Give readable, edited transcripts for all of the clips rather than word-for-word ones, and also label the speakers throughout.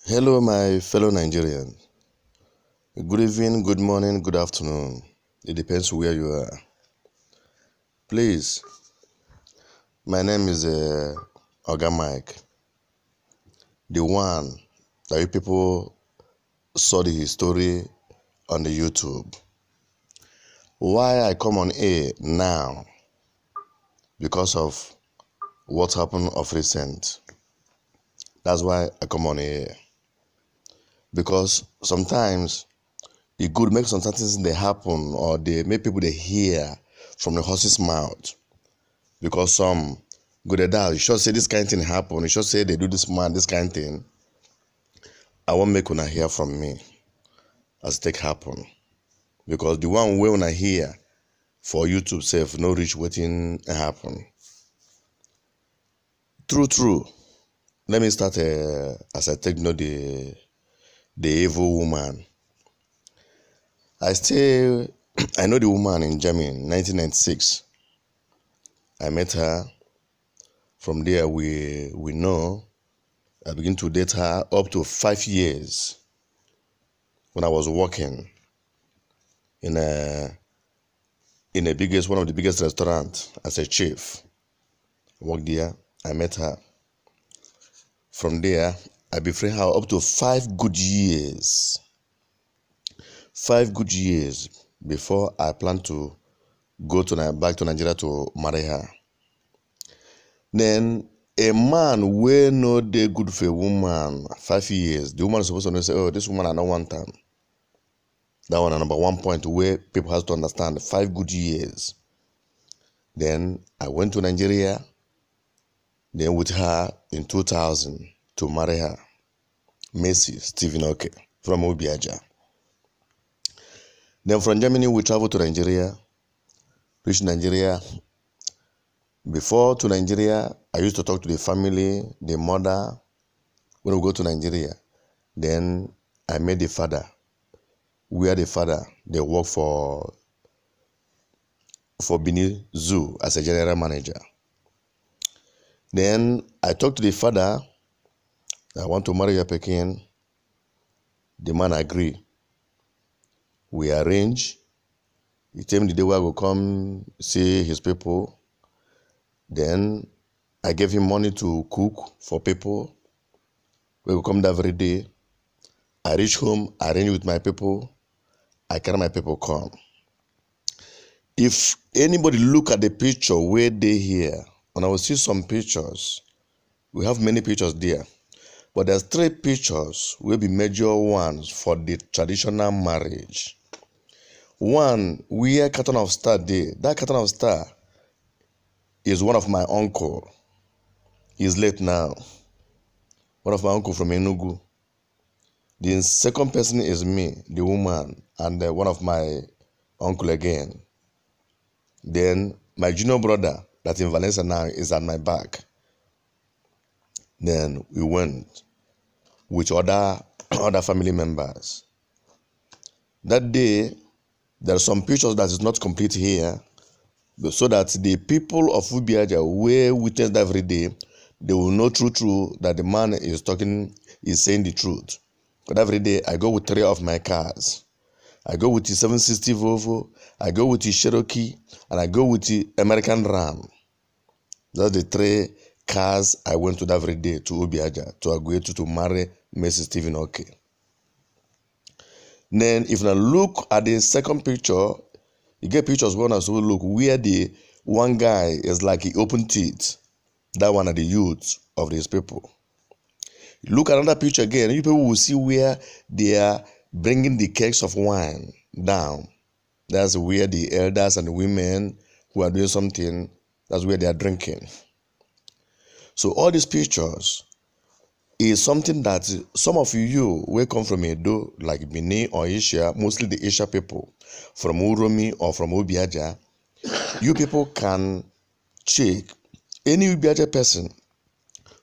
Speaker 1: Hello, my fellow Nigerian. Good evening, good morning, good afternoon. It depends where you are. Please, my name is Oga Mike, the one that you people saw the story on the YouTube. Why I come on air now? Because of what happened of recent. That's why I come on air. Because sometimes it could make some things they happen or they make people they hear from the horse's mouth. Because some go they die, you should say this kind of thing happen, you should say they do this man, this kind of thing. I won't make una hear from me as it take happen. Because the one way una hear for YouTube self no reach waiting happen. True. Let me start as I take note the evil woman. I know the woman in Germany, 1996. I met her. From there, we know. I began to date her up to 5 years. When I was working in one of the biggest restaurants as a chef. I worked there. I met her. From there, I befriended her up to 5 good years. 5 good years before I planned to go back to Nigeria to marry her. Then a man wey no dey good for a woman 5 years, the woman is supposed to know say, oh, this woman I don't want her. That one number one point where people have to understand 5 good years. Then I went to Nigeria, then with her in 2000 to marry her. Messi Stephen Oke from Obiaja. Then from Germany we traveled to Nigeria, reached Nigeria. Before to Nigeria, I used to talk to the family, the mother, when we go to Nigeria. Then I met the father. Where the father, they work for Benin Zoo as a general manager. Then I talked to the father, I want to marry your Pekin. The man agreed. We arrange. He told me the day where I will come see his people. Then I gave him money to cook for people. We will come there every day. I reach home, I arrange with my people. I carry my people come. If anybody look at the picture where they here, and I will see some pictures. We have many pictures there. But there's 3 pictures will be major ones for the traditional marriage. One, where Carton of Star did. That Carton of Star is one of my uncle. He's late now. One of my uncle from Enugu. The second person is me, the woman, and one of my uncle again. Then my junior brother that in Valencia now is at my back. Then we went with other family members. That day, there are some pictures that is not complete here, so that the people of Ubiaja where witness every day, they will know true that the man is saying the truth. But every day I go with 3 of my cars. I go with the 760 Volvo, I go with the Cherokee, and I go with the American Ram. That's the 3 cars I went to every day to Ubiaja to agree to marry Mrs. Stephen Oke. Then if I look at the second picture, you get pictures when I look where the one guy is like he open teeth. That one are the youths of these people. Look at another picture again, you people will see where they are bringing the kegs of wine down. That's where the elders and the women who are doing something, that's where they are drinking. So all these pictures is something that some of you will come from Edo, like Benin or Asia, mostly the Asia people, from Uromi or from Obiaja, you people can check. Any Ubiaja person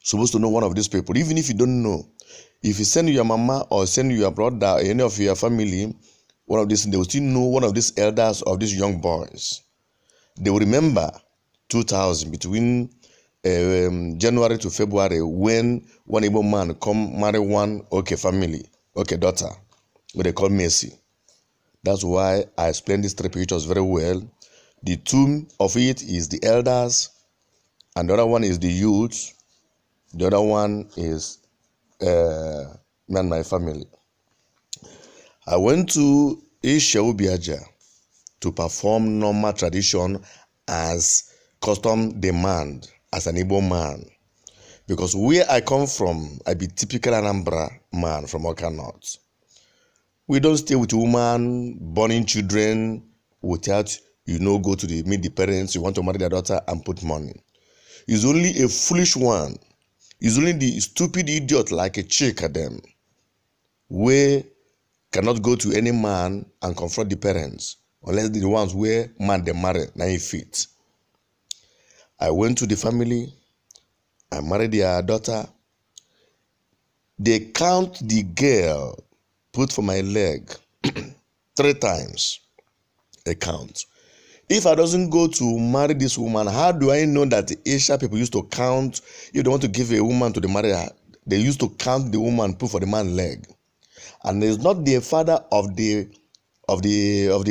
Speaker 1: supposed to know one of these people, even if you don't know. If you send your mama or send your brother or any of your family, one of these, they will still know one of these elders of these young boys. They will remember 2000, between January to February, when one Igbo man come marry one family, daughter, what they call Messi. That's why I explained these three pictures very well. The two of it is the elders, and the other one is the youth. The other one is me and my family. I went to Chikaodili to perform normal tradition as custom demand as an Igbo man. Because where I come from, I be typical Anambra man from Oka North. We don't stay with woman, born children, without, go to meet the parents, you want to marry their daughter and put money. It's only a foolish one. It's only the stupid idiot like a Chikaodili where cannot go to any man and confront the parents unless the ones where man they marry, now he fit. I went to the family, I married their daughter. They count the girl put for my leg 3 times. They count. If I doesn't go to marry this woman, how do I know that the Asia people used to count? If they want to give a woman to the marriage, they used to count the woman put for the man's leg. And it's not the father of the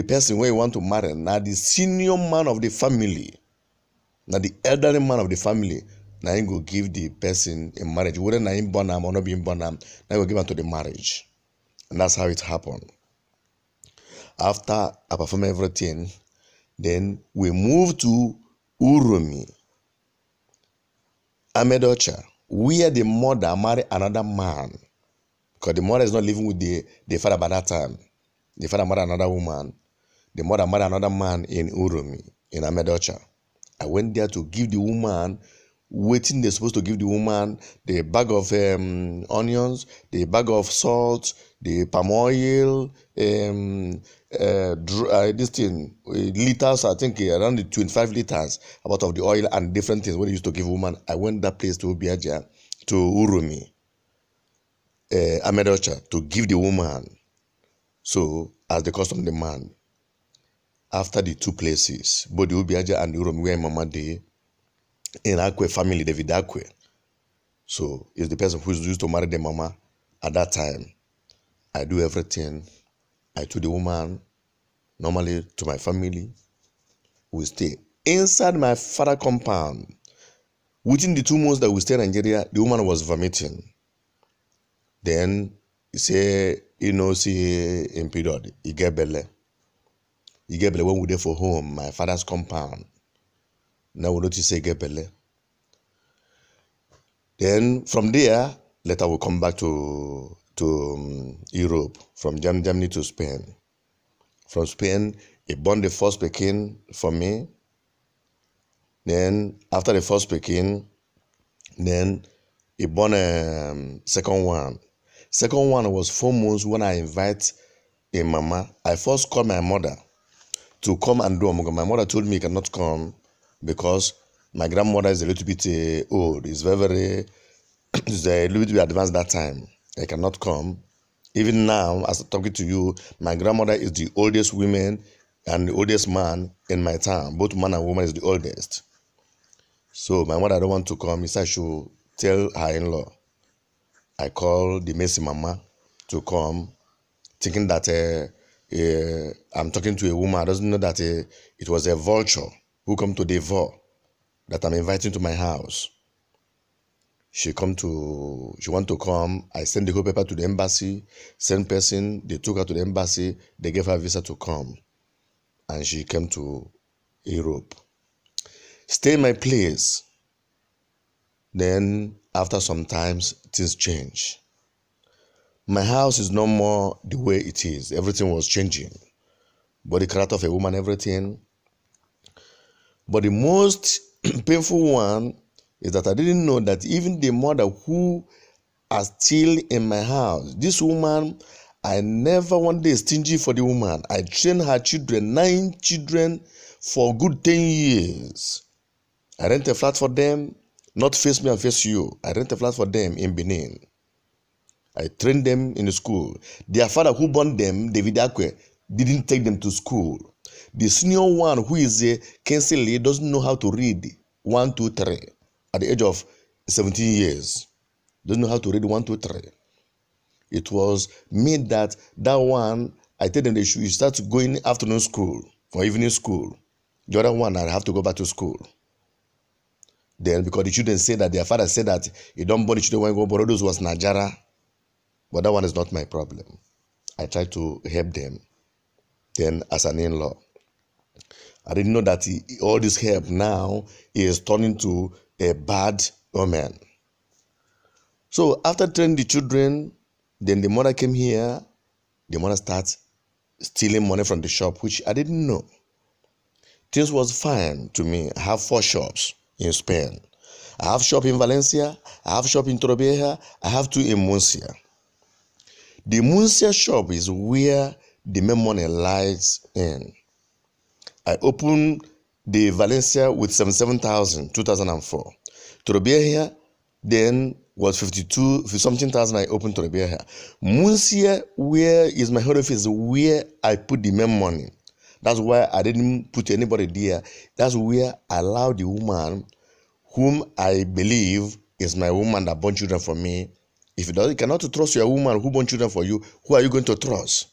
Speaker 1: person where you want to marry. Now the senior man of the family, now the elderly man of the family, now he go give the person a marriage. Whether now him born or not being born, now he go give him to the marriage. And that's how it happened. After I perform everything, then we move to Uromi, Amedocha, where the mother married another man. Because the mother is not living with the father by that time. The father married another woman. The mother married another man in Uromi, in Amedocha. I went there to give the woman waiting. They're supposed to give the woman the bag of onions, the bag of salt, the palm oil, this thing, liters, I think around the 25 liters about of the oil and different things what they used to give woman. I went that place to Obiaja, to Uromi, Amedocha, to give the woman. So, as the custom demand, after the 2 places, both the Obiaja and the Uromi, where Mama Day, in Akwe family, David Akwe. So, it's the person who used to marry the mama at that time. I do everything. I told the woman, normally to my family, we stay inside my father compound. Within the 2 months that we stay in Nigeria, the woman was vomiting. Then he say, see in period, he get belly. He get belly when we there for home, my father's compound. Now we notice he get belly. Then from there, later we'll come back to Europe, from Germany to Spain. From Spain, he born the first Pekin for me. Then after the first Pekin, then he born a second one. Second one was 4 months when I invite a mama. I first called my mother to come and do Omoga. My mother told me he cannot come because my grandmother is a little bit old. It's very it's a little bit advanced that time. I cannot come. Even now, as I'm talking to you, my grandmother is the oldest woman and the oldest man in my town. Both man and woman is the oldest. So my mother don't want to come. He said I should tell her in-law. I called the Messi mama to come, thinking that I'm talking to a woman. I doesn't know that it was a vulture who come to devour that I'm inviting to my house. She want to come. I sent the whole paper to the embassy, sent person, they took her to the embassy, they gave her a visa to come. And she came to Europe. Stay in my place. Then, after some times, things change. My house is no more the way it is. Everything was changing. Body character of a woman, everything. But the most painful one is that I didn't know that even the mother who are still in my house, this woman, I never one day stingy for the woman. I trained her children, 9 children, for good 10 years. I rent a flat for them, not face me and face you. I rent a flat for them in Benin. I trained them in the school. Their father who born them, David Akwe, didn't take them to school. The senior one who is a Kensingly doesn't know how to read 1, 2, 3. at the age of 17 years. Doesn't know how to read 1, 2, 3. It was made that one, I tell them they should start going afternoon school or evening school. The other one, I have to go back to school. Then, because the children say that their father said that he don't born the children when go borrow, those was Najara. But that one is not my problem. I try to help them. Then, as an in-law, I didn't know that all this help now is turning to a bad omen. So, after training the children, then the mother came here. The mother starts stealing money from the shop, which I didn't know. Things was fine to me. I have 4 shops in Spain. I have shop in Valencia. I have shop in Torrevieja. I have 2 in Murcia. The Murcia shop is where the main money lies in. I opened the Valencia with 77,000, 2004. Torrevieja then was 52 something thousand. I opened Torrevieja. Murcia, where is my head office, where I put the main money. That's why I didn't put anybody there. That's where I allowed the woman whom I believe is my woman that born children for me. If you cannot trust your woman who born children for you, who are you going to trust?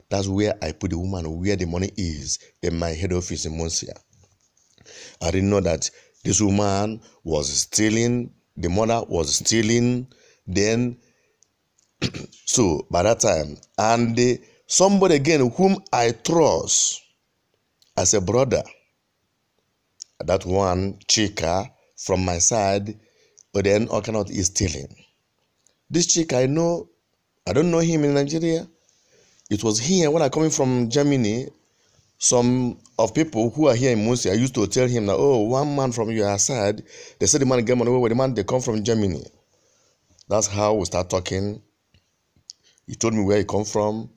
Speaker 1: That's where I put the woman where the money is, in my head office in Murcia. I didn't know that this woman was stealing, the mother was stealing, then, so by that time, and somebody again whom I trust as a brother, that one, Chika, from my side, but then all cannot is stealing. This Chika, I don't know him in Nigeria. It was here when I coming from Germany. Some of people who are here in Murcia, I used to tell him that, oh, one man from your side, they said the man get money, where the man, they come from Germany. That's how we start talking. He told me where he come from.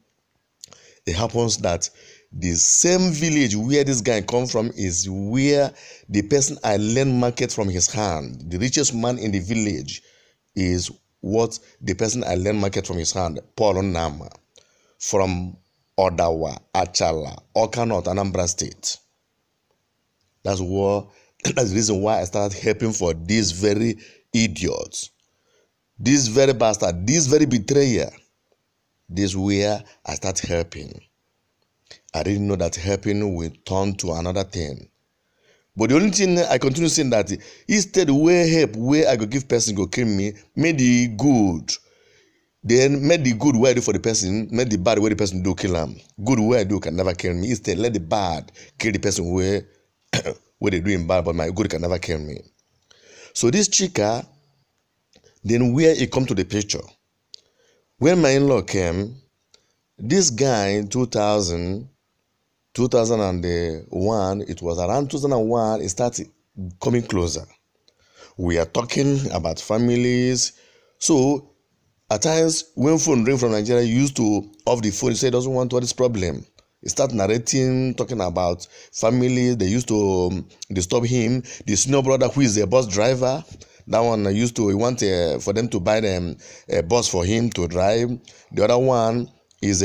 Speaker 1: It happens that the same village where this guy come from is where the person I learned market from his hand. The richest man in the village is what the person I learned market from his hand, Paul Nama, from Odawa, Achala, Okanot, Anambra State. That's the reason why I started helping for these very idiots, this very bastard, this very betrayer. This is where I start helping. I didn't know that helping will turn to another thing. But the only thing I continue saying that instead where help, where I go give person go kill me, make the good. Then make the good where I do for the person, make the bad where the person do kill him. Good where I do can never kill me. Instead, let the bad kill the person where where they doing bad, but my good can never kill me. So this Chika, then where it come to the picture. When my in-law came, this guy in 2001, it was around 2001, it started coming closer. We are talking about families. So at times, when phone ring from Nigeria, he used to off the phone, he said he doesn't want all this problem. He started narrating, talking about family. They used to disturb him. The senior brother, who is a bus driver, that one he wanted for them to buy them a bus for him to drive. The other one is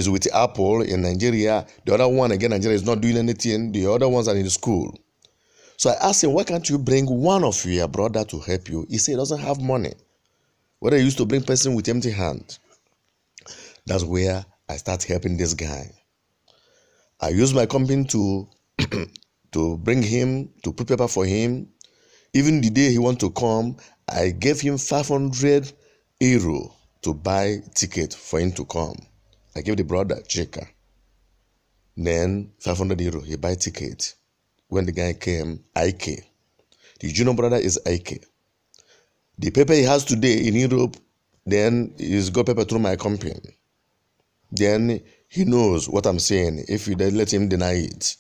Speaker 1: with Apple in Nigeria. The other one, again, Nigeria is not doing anything. The other ones are in school. So I asked him, why can't you bring one of your brother to help you? He said he doesn't have money. Whether he used to bring person with empty hand. That's where I start helping this guy. I use my company to bring him, to put paper for him. Even the day he want to come, I gave him 500 euro to buy ticket for him to come. I gave the brother Chika. Then 500 euro, he buy ticket. When the guy came, Ike. The junior brother is Ike. The paper he has today in Europe, then he's got paper through my company. Then he knows what I'm saying if you let him deny it.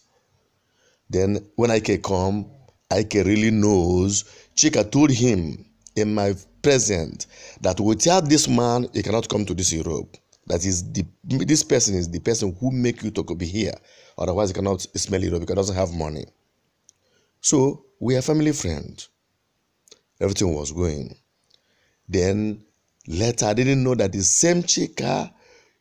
Speaker 1: Then when Ike come, Ike really knows. Chika told him in my presence that without this man, he cannot come to this Europe. That is this person is the person who make you to be here. Otherwise, he cannot smell Europe because he doesn't have money. So we are family friends. Everything was going. Then later, I didn't know that the same Chika,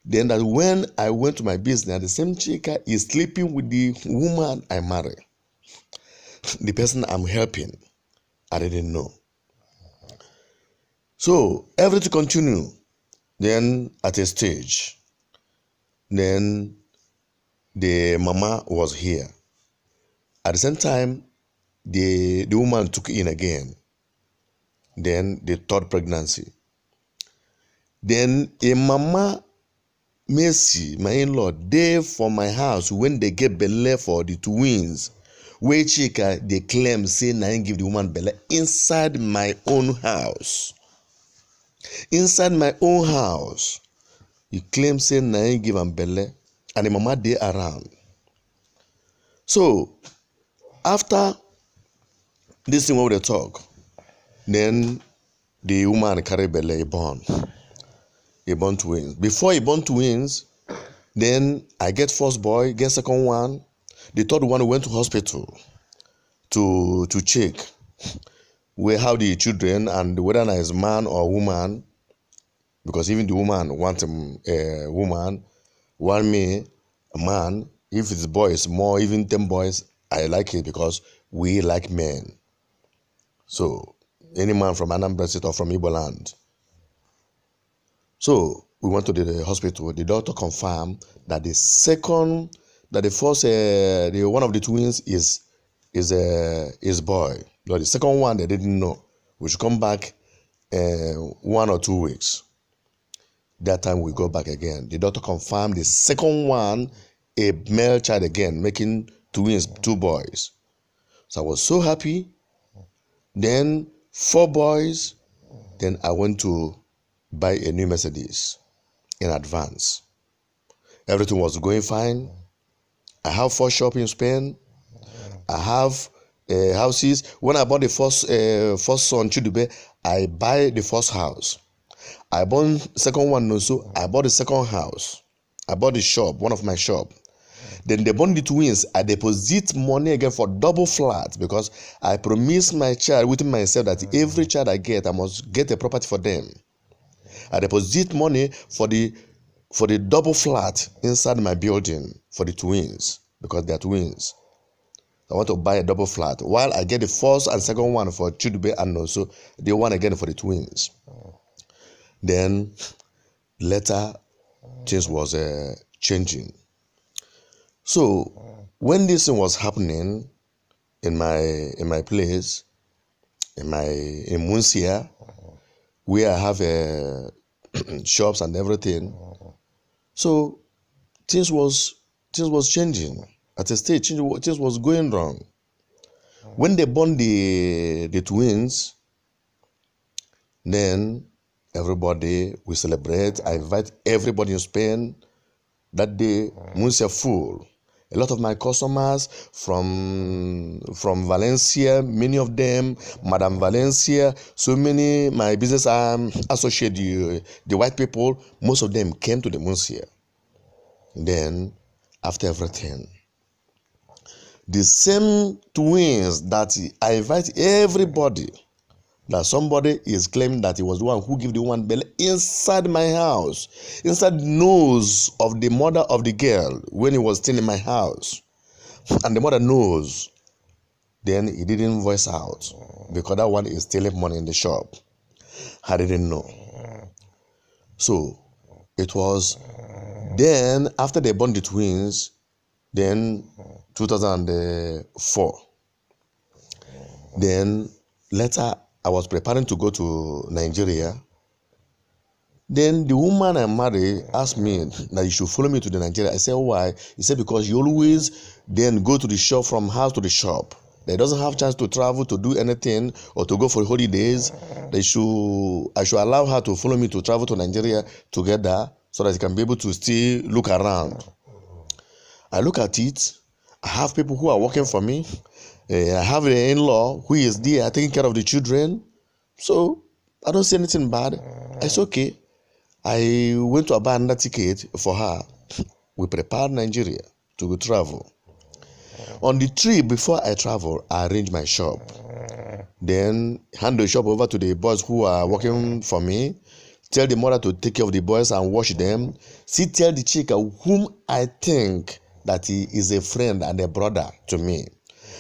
Speaker 1: then that when I went to my business, the same Chika is sleeping with the woman I married. The person I'm helping. I didn't know. So everything continued. Then at a stage, then the mama was here. At the same time, the woman took in again. Then the third pregnancy. Then a mama Mercy, my in-law, they for my house when they get belle for the twins. Where Chika they claim say na him give the woman belle inside my own house. Inside my own house, you claim say na him give am belle, and the mama dey around. So after this thing wey we dey talk, then the woman carry belle, e born twins. Before he born twins, then I get first boy, get second one. The third one went to hospital to check how the children and whether na is man or woman, because even the woman want a woman, want me a man. If it's boys, more even 10 boys, I like it because we like men. So any man from Anambra State or from Igbo land. So we went to the hospital. The doctor confirmed that the one of the twins is boy. But the second one they didn't know. We should come back 1 or 2 weeks. That time we go back again. The doctor confirmed the second one a male child again, making twins, 2 boys. So I was so happy. Then 4 boys. Then I went to buy a new Mercedes in advance. Everything was going fine. I have 4 shops in Spain. I have houses. When I bought the first son, Chidube, I buy the first house. I bought second one also. I bought the second house. I bought the shop, one of my shop. Then they born the twins. I deposit money again for double flat because I promised my child within myself that every child I get, I must get a property for them. I deposit money for the double flat inside my building for the twins because they are twins. I want to buy a double flat while I get the first and second one for Chidube and also the one again for the twins. Then later things was changing. So when this thing was happening in my place, in Munsia, where I have shops and everything, so things was changing. At a stage, things was going wrong. When they born the twins, then everybody we celebrate. I invite everybody in Spain. That day, Munsia full. A lot of my customers from Valencia, many of them, Madam Valencia, so many my business associate, the white people, most of them came to the Munsia. Then, after everything, the same twins that I invite everybody, that somebody is claiming that he was the one who gave the one belly inside my house, inside the nose of the mother of the girl when he was still in my house. And the mother knows. Then he didn't voice out because that one is stealing money in the shop. I didn't know. So it was then after they born the twins, then 2004. Then later I was preparing to go to Nigeria. Then the woman I married asked me that you should follow me to the Nigeria. I said, why? He said, because you always then go to the shop from house to the shop. They doesn't have chance to travel to do anything or to go for holidays. I should allow her to follow me to travel to Nigeria together so that she can be able to still look around. I look at it. I have people who are working for me. I have an in-law who is there taking care of the children. So I don't see anything bad. It's okay. I went to buy another ticket for her. We prepared Nigeria to go travel. On the trip before I travel, I arranged my shop. Then hand the shop over to the boys who are working for me. Tell the mother to take care of the boys and wash them. Tell the chick whom I think that he is a friend and a brother to me.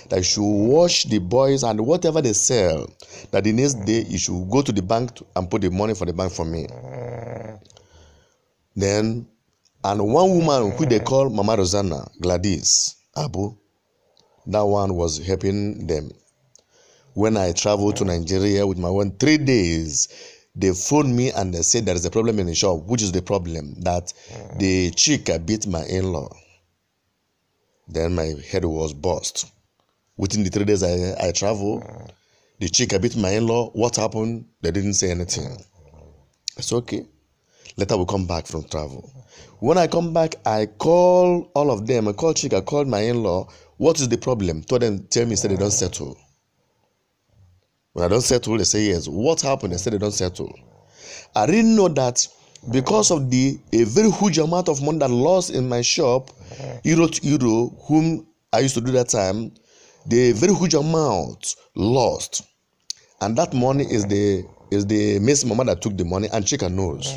Speaker 1: that you should wash the boys and whatever they sell, that the next day you should go to the bank and put the money for the bank for me. Then, and one woman who they call Mama Rosanna, Gladys Abu, that one was helping them. When I traveled to Nigeria with my 3 days, they phoned me and they said there is a problem in the shop. Which is the problem? That the chica beat my in-law. Then my head was burst. Within the 3 days I traveled, the chica beat my in-law. What happened? They didn't say anything. It's okay. Later we come back from travel. When I come back, I call all of them. I called chica, I called my in-law. What is the problem? Told them, tell me, said they don't settle. When I don't settle, they say yes. What happened? They said they don't settle. I didn't know that because of a very huge amount of money that lost in my shop, euro to euro, whom I used to do that time, the very huge amount lost. And that money is the Miss Mama that took the money, and Chika knows.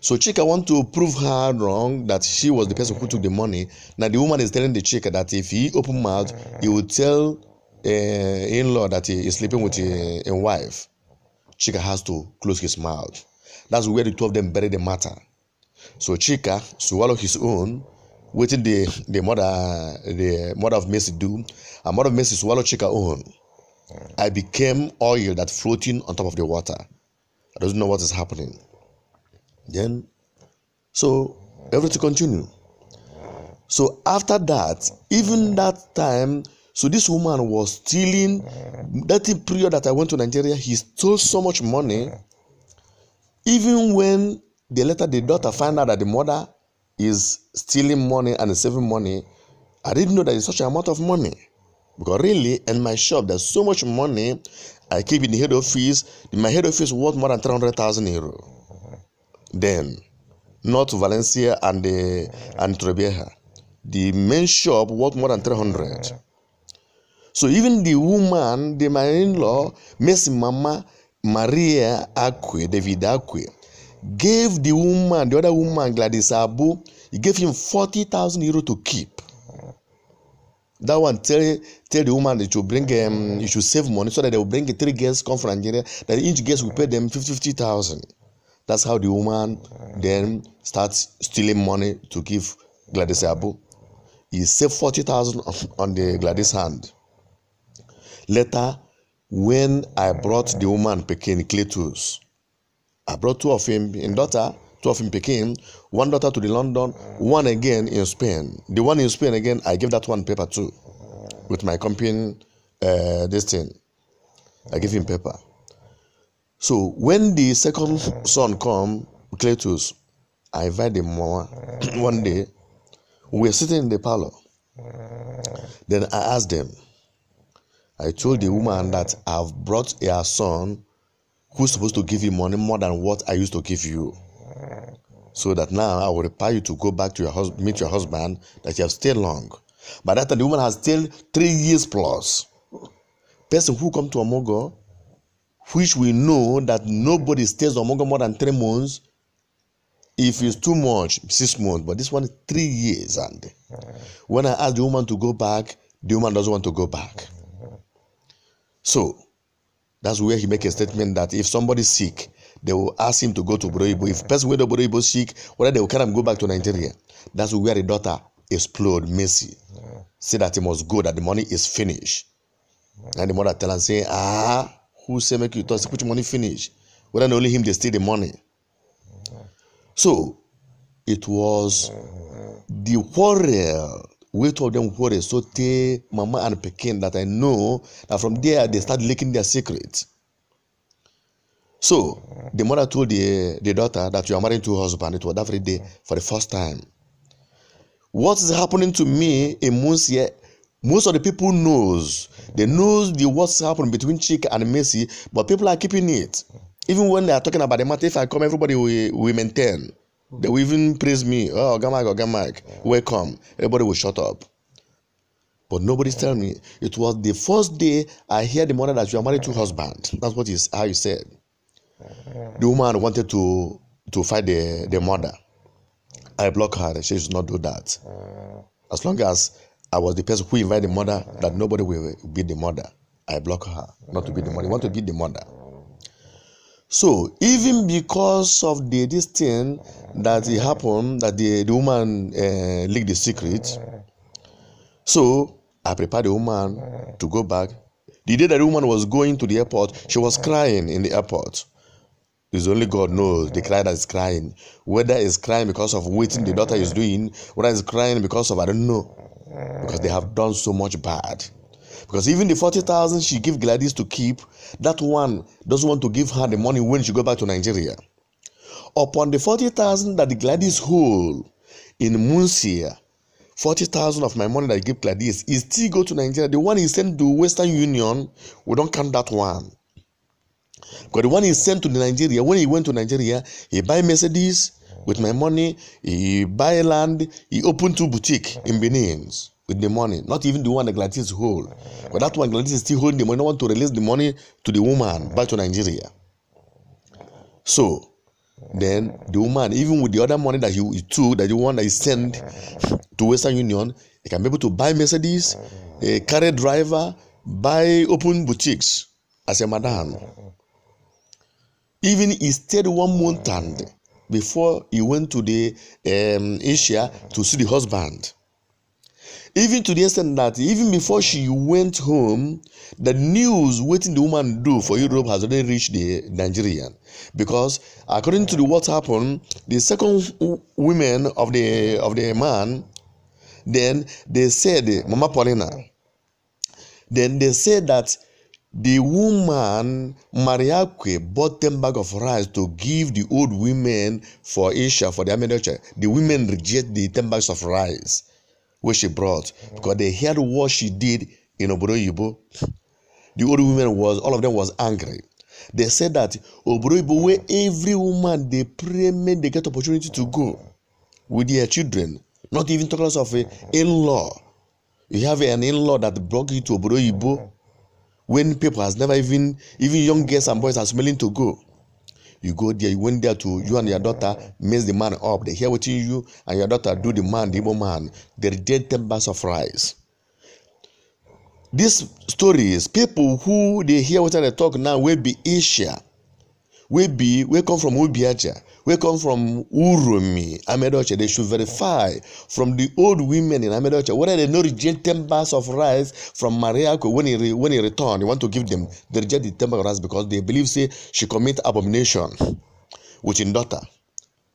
Speaker 1: So Chika want to prove her wrong, that she was the person who took the money. Now the woman is telling the Chika that if he open mouth, he will tell in-law that he is sleeping with a wife. Chika has to close his mouth. That's where the two of them bury the matter. So Chika swallow his own, waiting the mother of Mercy do, and mother of Mercy swallow Chika own. I became oil that floating on top of the water. I don't know what is happening. Then, so everything continue. So after that, even that time, so this woman was stealing. That period that I went to Nigeria, he stole so much money. Even when the daughter find out that the mother is stealing money and saving money, I didn't know that it's such an amount of money. Because really, in my shop, there's so much money I keep in the head office. My head office worth more than 300,000 euro. Then, not Valencia and Trebieja. The main shop worth more than 300. So even the woman, my in-law, Miss Mama Maria Akwe, David Akwe, gave the other woman, Gladys Abu, he gave him 40,000 euro to keep. That one tell the woman that you should save money so that they will bring 3 guests come from Nigeria, that each guest will pay them 50,000. That's how the woman then starts stealing money to give Gladys Abu. He saved 40,000 on the Gladys hand. Later, when I brought the woman Pekin Cletus, I brought 2 of him in daughter, 2 of him Pekin, 1 daughter to the London, 1 again in Spain. The one in Spain again, I gave that one paper too, with my company, this thing. I gave him paper. So when the second son come, Cletus, I invited him one day. We were sitting in the parlor. Then I asked them. I told the woman that I've brought a son who's supposed to give you money more than what I used to give you. So that now I will require you to go back to meet your husband, that you have stayed long. By that time, the woman has stayed 3 years plus. Person who come to Omogo, which we know that nobody stays Omogo more than 3 months. If it's too much, 6 months. But this one is 3 years. And when I ask the woman to go back, the woman doesn't want to go back. So, that's where he makes a statement that if somebody is sick, they will ask him to go to Boroibo. If the person with the Boroibo is sick, whether they will carry him go back to Nigeria. That's where the daughter explode, Mercy. Say that he must go, that the money is finished. And the mother tell him, say, who say make you toss, put your money finish? Whether only him, they steal the money. So, it was the quarrel. We told them quarrel, so they, Mama and Pekin, that I know that from there they start leaking their secrets. So, the mother told the daughter that you are marrying 2 husbands. It was that very day for the first time. What is happening to me in Muncie, most of the people knows. They knows what's happening between Chika and Mercy, but people are keeping it. Even when they are talking about the matter, if I come, everybody will maintain. They will even praise me. Oh, Oga Mike, welcome. Everybody will shut up. But nobody's telling me. It was the first day I hear the mother that you are married 2 husbands. That's how you said. The woman wanted to fight the mother. I blocked her and she should not do that. As long as I was the person who invited the mother that nobody will beat the mother. I block her not to beat the mother. I want to beat the mother. So even because of this thing that it happened, that the woman leaked the secret, so I prepared the woman to go back. The day that the woman was going to the airport, she was crying in the airport. It's only God knows the cry that is crying. Whether it's crying because of waiting the daughter is doing, whether it's crying because of, I don't know. Because they have done so much bad. Because even the 40,000 she gave Gladys to keep, that one doesn't want to give her the money when she go back to Nigeria. Upon the 40,000 that the Gladys hold in Munsia, 40,000 of my money that I give Gladys is still go to Nigeria. The one he sent to Western Union, we don't count that one. Because the one he sent to Nigeria, when he went to Nigeria, he buy Mercedes with my money, he buy land, he opened 2 boutiques in Benin with the money. Not even the one that Gladys hold. But that one Gladys is still holding the money. Don't want to release the money to the woman back to Nigeria. So then the woman, even with the other money that he took, that the one that he sent to Western Union, he can be able to buy Mercedes, a carry driver, buy open boutiques as a madam. Even he stayed 1 month and before he went to the Asia to see the husband. Even to the extent that even before she went home, the news waiting the woman do for Europe has already reached the Nigerian. Because according to what happened, the second women of the man, then they said, Mama Paulina, then they said that the woman Mariakwe bought 10 bags of rice to give the old women for Asia, for the American. The women reject the 10 bags of rice which she brought because they heard what she did in Obodo Yibo. The old women all of them was angry. They said that Obodo Yibo, where every woman they pray, men they get opportunity to go with their children, not even talking of an in-law. You have an in-law that brought you to Obodo Yibo when people has never even young girls and boys are smelling to go. You go there, you went there to you and your daughter, mess the man up. They hear what you and your daughter do the Igbo man. They reject 10 bags of rice. These stories, people who they hear what they talk now will be Asia, will come from Ubiaja, will come from Urumi, Amedoche. They should verify from the old women in Amedoche whether they no reject 10 bags of rice from Mariako when he returned. They want to give them, they reject the 10 bags of rice because they believe say she commit abomination with her daughter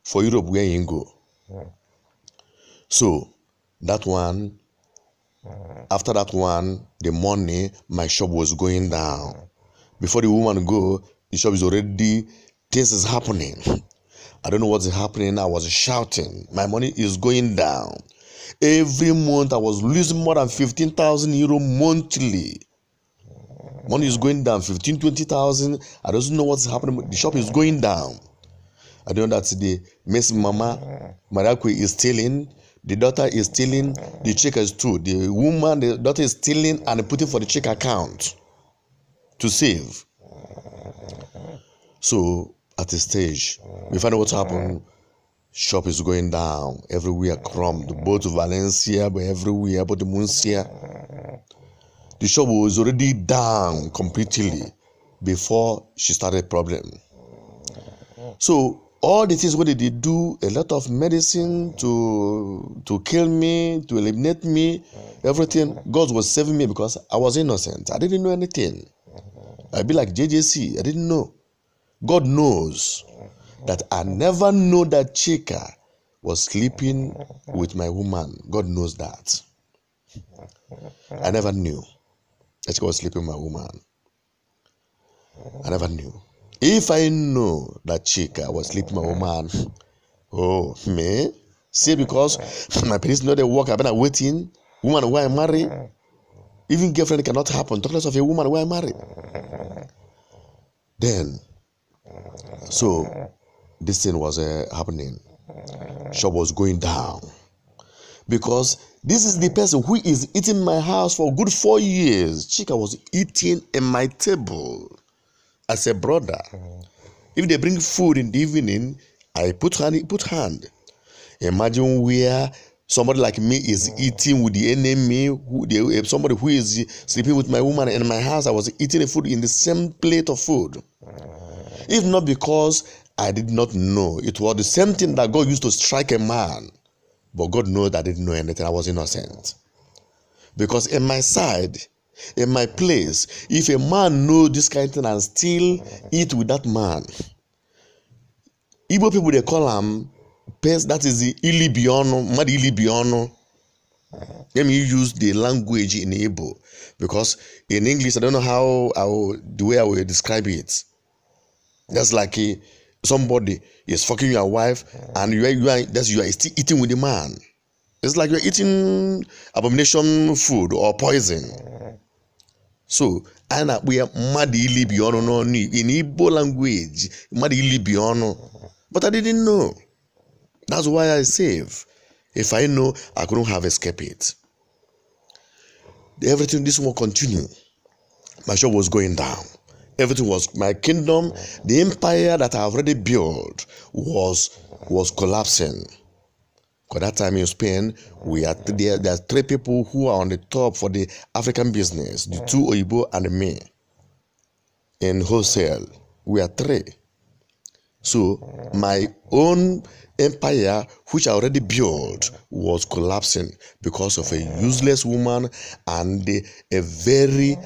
Speaker 1: for Europe where you go. So that one, after that one, the money, my shop was going down. Before the woman go, the shop is already, things is happening. I don't know what's happening. I was shouting. My money is going down. Every month I was losing more than 15,000 euro monthly. Money is going down, 15, 20,000. I don't know what's happening. The shop is going down. I don't know that the Miss Mama Marakwe is stealing. The daughter is stealing. The check is true. The woman, the daughter is stealing and putting for the check account to save. So at a stage, we find out what happened. Shop is going down everywhere. Both Valencia, but everywhere, but the Muncia. The shop was already down completely before she started problem. So all the things what did they do? A lot of medicine to kill me, to eliminate me, everything. God was saving me because I was innocent. I didn't know anything. I'd be like JJC. I didn't know. God knows that I never know that Chika was sleeping with my woman. God knows that. I never knew that Chika was sleeping with my woman. I never knew. If I know that Chika was sleeping with my woman, oh, me? See, because my parents know they work, I've been waiting. Woman who I marry, even girlfriend cannot happen. Talk less of a woman who I marry. Then, so this thing was happening. Shop was going down. Because this is the person who is eating my house for a good 4 years. Chika was eating in my table as a brother. If they bring food in the evening, I put hand. Imagine where Somebody like me is eating with the enemy. Somebody who is sleeping with my woman in my house, I was eating a food in the same plate of food. If not because I did not know, it was the same thing that God used to strike a man. But God knows that I didn't know anything. I was innocent. Because in my side, in my place, if a man knows this kind of thing and still eat with that man, Igbo people, they call him, that is the Ilibiono, Mad Ilibiono. Let me use the language in Igbo, because in English, I don't know the way I will describe it. That's like somebody is fucking your wife and you are still eating with the man. It's like you're eating abomination food or poison. So, we are mad ilibiono in Igbo language, mad ilibiono. But I didn't know. That's why I save. If I know, I couldn't have escaped it. Everything, this will continue. My shop was going down. Everything was, my kingdom, the empire that I already built was collapsing. Because that time in Spain, there are 3 people who are on the top for the African business. The 2 Oyibo and me. In wholesale, we are 3. So my own empire, which I already built, was collapsing because of a useless woman and a very,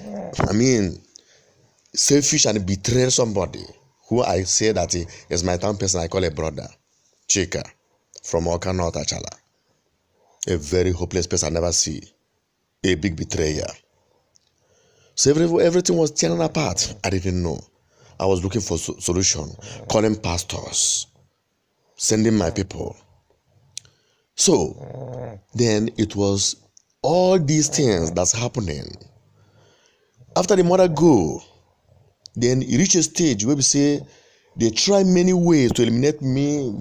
Speaker 1: selfish and betrayed somebody who I say that he is my town person. I call a brother, Chika, from Oka North Achala. A very hopeless person I never see. A big betrayer. So everything was tearing apart. I didn't know. I was looking for solution, calling pastors, sending my people. So then it was all these things that's happening. After the mother go, then it reached a stage where we say they try many ways to eliminate me.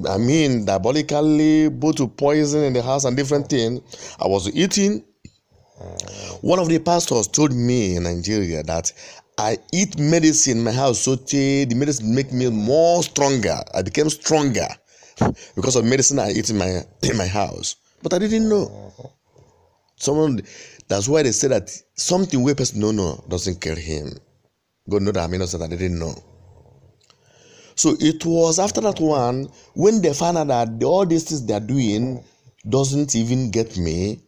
Speaker 1: Diabolically, both to poison in the house and different things. I was eating. One of the pastors told me in Nigeria that I eat medicine in my house, so the medicine make me more stronger. I became stronger because of medicine I eat in my house. But I didn't know. That's why they say that something where person don't know doesn't kill him. God know that I'm innocent. I didn't know. So it was after that one, when they found out that all these things they are doing doesn't even get me,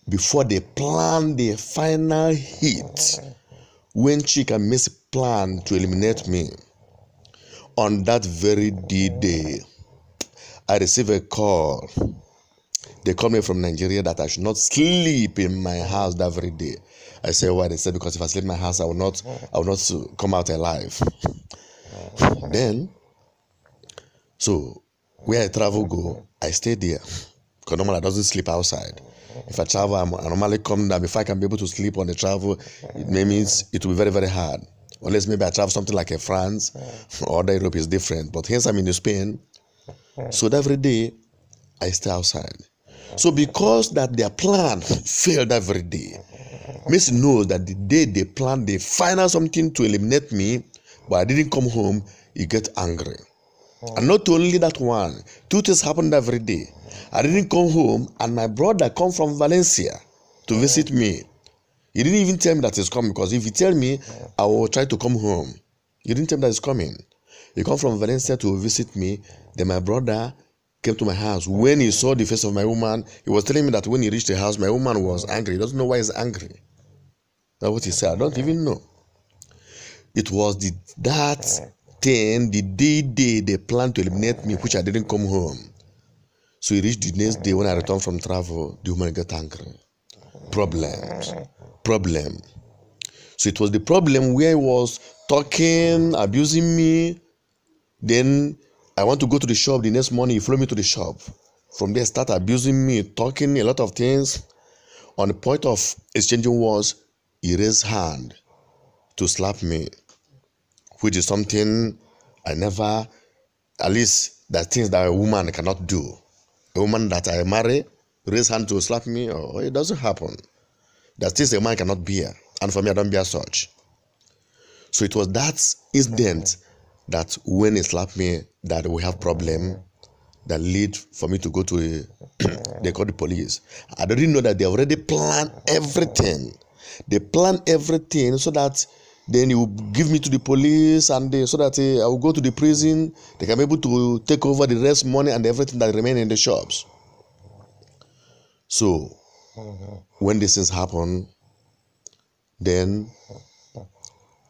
Speaker 1: before they plan the final hit, when Chika makes a plan to eliminate me, on that very day, I received a call. They called me from Nigeria that I should not sleep in my house that very day. I said, why? They said, because if I sleep in my house, I will not come out alive. Then, so where I travel go, I stay there. Because normally I don't sleep outside. If I travel, I normally come down. Before I can be able to sleep on the travel, it means it will be very, very hard. Unless maybe I travel something like a France or other Europe is different. But hence I'm in Spain. So every day, I stay outside. So because that their plan failed every day, Miss knows that the day they planned, they find out something to eliminate me, but I didn't come home, he get angry. And not only that one, 2 things happened every day. I didn't come home, and my brother come from Valencia to visit me. He didn't even tell me that he's coming, because if he tell me, I will try to come home. He didn't tell me that he's coming. He come from Valencia to visit me. Then my brother came to my house. When he saw the face of my woman, he was telling me that when he reached the house, my woman was angry. He doesn't know why he's angry. That's what he said. I don't even know. It was that thing, the day they planned to eliminate me, which I didn't come home. So he reached the next day when I returned from travel, the woman got angry. Problem. So it was the problem where he was talking, abusing me. Then I want to go to the shop. The next morning, he followed me to the shop. From there, start abusing me, talking a lot of things. On the point of exchanging words, he raised hand to slap me, which is something I never, at least that things that a woman cannot do. A woman that I marry, raise hand to slap me, oh, it doesn't happen. That things a man cannot bear. And for me, I don't bear such. So it was that incident that when he slapped me, that we have problem, that lead for me to go to they call the police. I didn't know that they already planned everything. They planned everything so that then you give me to the police, and so that I will go to the prison. They can be able to take over the rest money and everything that remain in the shops. So when these things happen, then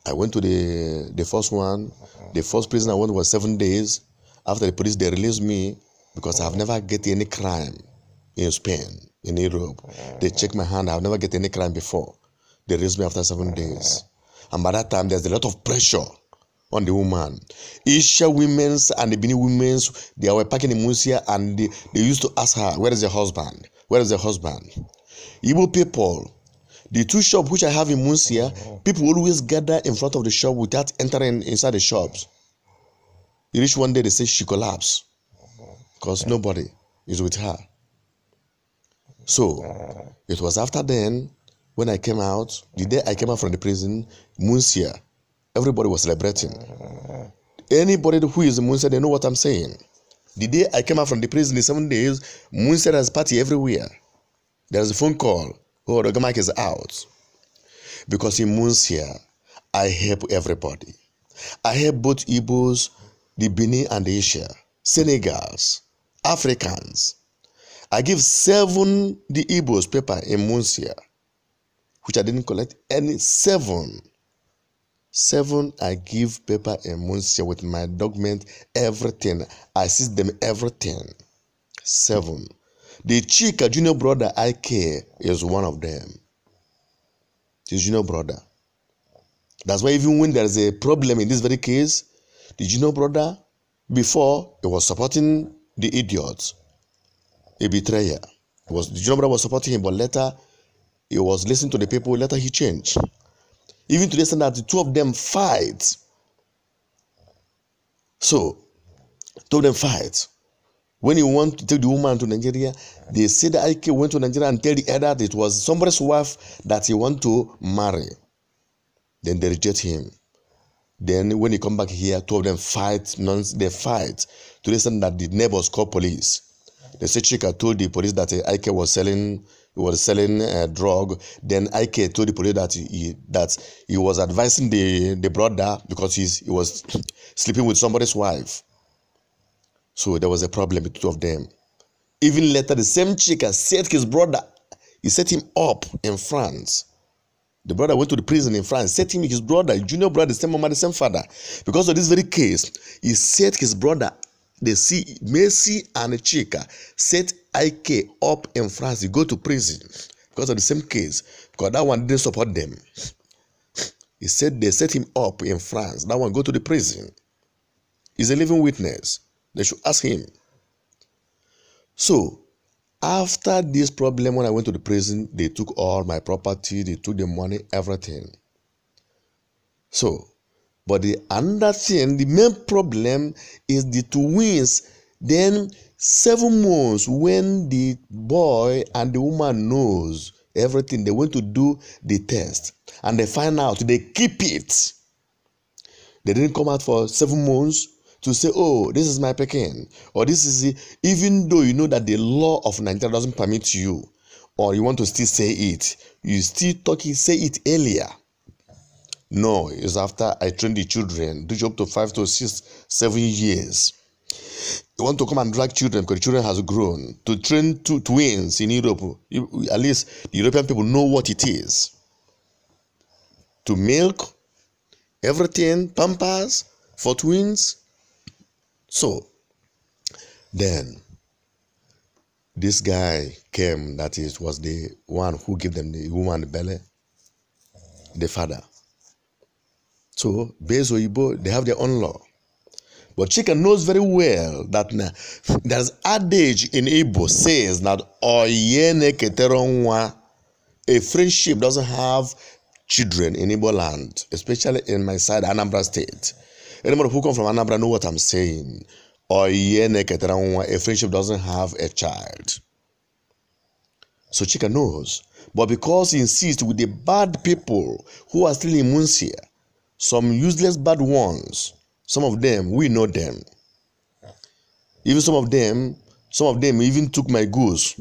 Speaker 1: I went to the first one. The first prison I went was 7 days. After the police, they released me because I've never get any crime in Spain, in Europe. They checked my hand. I've never get any crime before. They released me after 7 days. And by that time, there's a lot of pressure on the woman. Isha women's and the Bini women's, they were packing in Musia, and they used to ask her, where is the husband? Where is the husband? Igbo people, the two shops which I have in Musia, people always gather in front of the shop without entering inside the shops. You reach one day, they say she collapsed because nobody is with her. So it was after then, when I came out, the day I came out from the prison, Musia, everybody was celebrating. Anybody who is in Musia, they know what I'm saying. The day I came out from the prison, the 7 days, Musia has party everywhere. There's a phone call. Oh, Oga Mike is out. Because in Musia, I help everybody. I help both Igbos, the Bini and the Asia, Senegals, Africans. I give 7 the Igbos paper in Musia, which I didn't collect any. 7 I give paper in Musia with my document, everything. I assist them everything. 7. The Chika junior brother IK is one of them. His junior brother. That's why even when there is a problem in this very case, the junior brother, before, he was supporting the idiots, a betrayer. The junior brother was supporting him, but later he was listening to the people. Later he changed. Even to the extent that the two of them fight. So, two of them fight. When you want to take the woman to Nigeria, they say that IK went to Nigeria and tell the other that it was somebody's wife that he want to marry. Then they reject him. Then when he come back here, two of them fight. They fight to the extent that the neighbors call police. They say Chika told the police that IK was selling drug. Then IK told the police that he was advising the brother because he was sleeping with somebody's wife. So there was a problem with two of them. Even later, the same Chika set his brother. He set him up in France. The brother went to the prison in France, set him, his brother, junior brother, the same mama, the same father. Because of this very case, he set his brother, Messi and Chika, set IK up in France. He go to prison because of the same case. Because that one didn't support them. He said they set him up in France. That one go to the prison. He's a living witness. They should ask him. So, after this problem, when I went to the prison, they took all my property, they took the money, everything. So, but the another thing, the main problem is the twins. Then 7 months when the boy and the woman knows everything, they went to do the test and they find out, they keep it. They didn't come out for 7 months to say, oh, this is my Pekin, or this is it, even though you know that the law of Nigeria doesn't permit you, or you want to still say it, you still say it earlier. No, it's after I train the children, do up to 5 to 6, 7 years. You want to come and drag children because the children has grown. To train 2 twins in Europe, at least the European people know what it is. To milk, everything, pampers for twins. So, then, this guy came, that is, was the one who gave them the woman the belly, the father. So, based on Igbo, they have their own law. But Chika knows very well that there's adage in Igbo says that oyene keteronwa, a friendship doesn't have children in Igbo land, especially in my side, Anambra State. Anybody who comes from Anambra know what I'm saying. Oyene keteronwa, a friendship doesn't have a child. So Chika knows. But because he insists with the bad people who are still in Munsia, some useless bad ones, some of them, we know them. Even some of them even took my goods.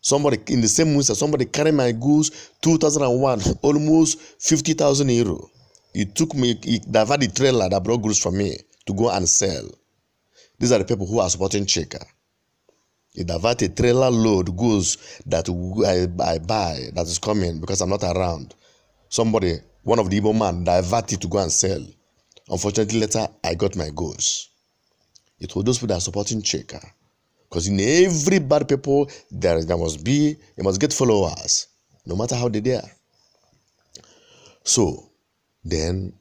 Speaker 1: Somebody in the same winter, somebody carried my goods, 2001, almost 50,000 euro. He diverted the trailer that brought goods for me to go and sell. These are the people who are supporting Chika. He diverted a trailer load goods that I buy that is coming because I'm not around. Somebody, one of the Igbo man, diverted to go and sell. Unfortunately, later I got my goods. It was those people that are supporting Chika. Because in every bad people, there must get followers, no matter how they are. So, then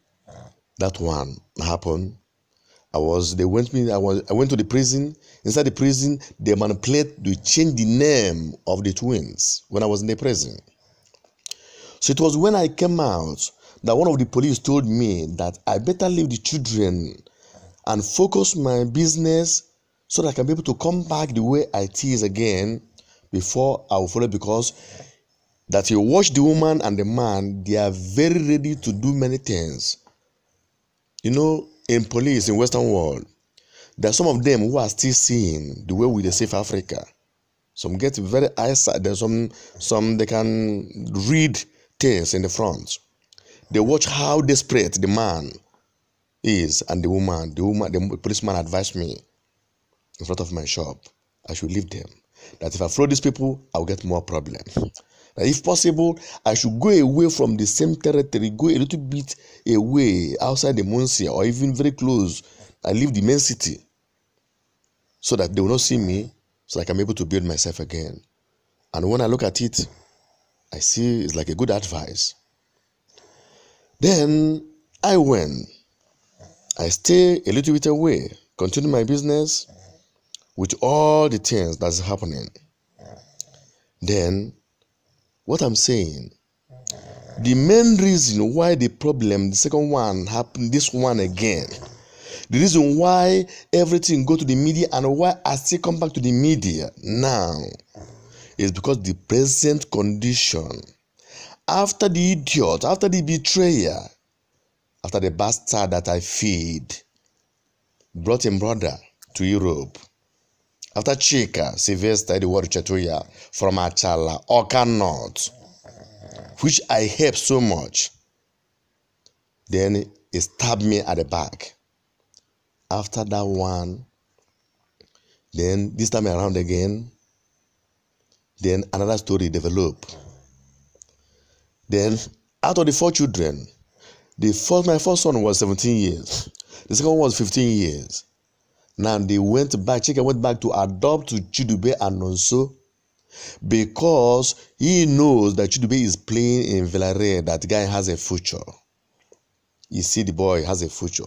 Speaker 1: that one happened. I went to the prison. Inside the prison, they changed the name of the twins when I was in the prison. So it was when I came out that one of the police told me that I better leave the children and focus my business so that I can be able to come back the way I is again before I will follow, because that you watch the woman and the man, they are very ready to do many things. You know, in police, in Western world, there are some of them who are still seeing the way we save Africa. Some get very eyesight, there's some they can read things in the front. They watch how desperate the man is and the woman, the policeman advised me in front of my shop, I should leave them. That if I follow these people, I'll get more problems. That if possible, I should go away from the same territory, go a little bit away outside the Muncie or even very close. I leave the main city so that they will not see me, so I can be able to build myself again. And when I look at it, I see it's like a good advice. Then I went. I stay a little bit away, continue my business with all the things that's happening. Then, what I'm saying, the main reason why the problem, the second one happened, this one again, the reason why everything go to the media and why I still come back to the media now is because the present condition, after the idiot, after the betrayer, after the bastard that I feed, brought him brother to Europe, after Chikaodili Sylvester, the word cheteuya from Achala, Oka North, which I helped so much, then he stabbed me at the back. After that one, then this time around again, then another story developed. Then out of the 4 children, my first son was 17 years. The second one was 15 years. Now they went back, Chika went back to adopt to Chidube and Nonso because he knows that Chidube is playing in Villarreal, that guy has a future. You see, the boy has a future.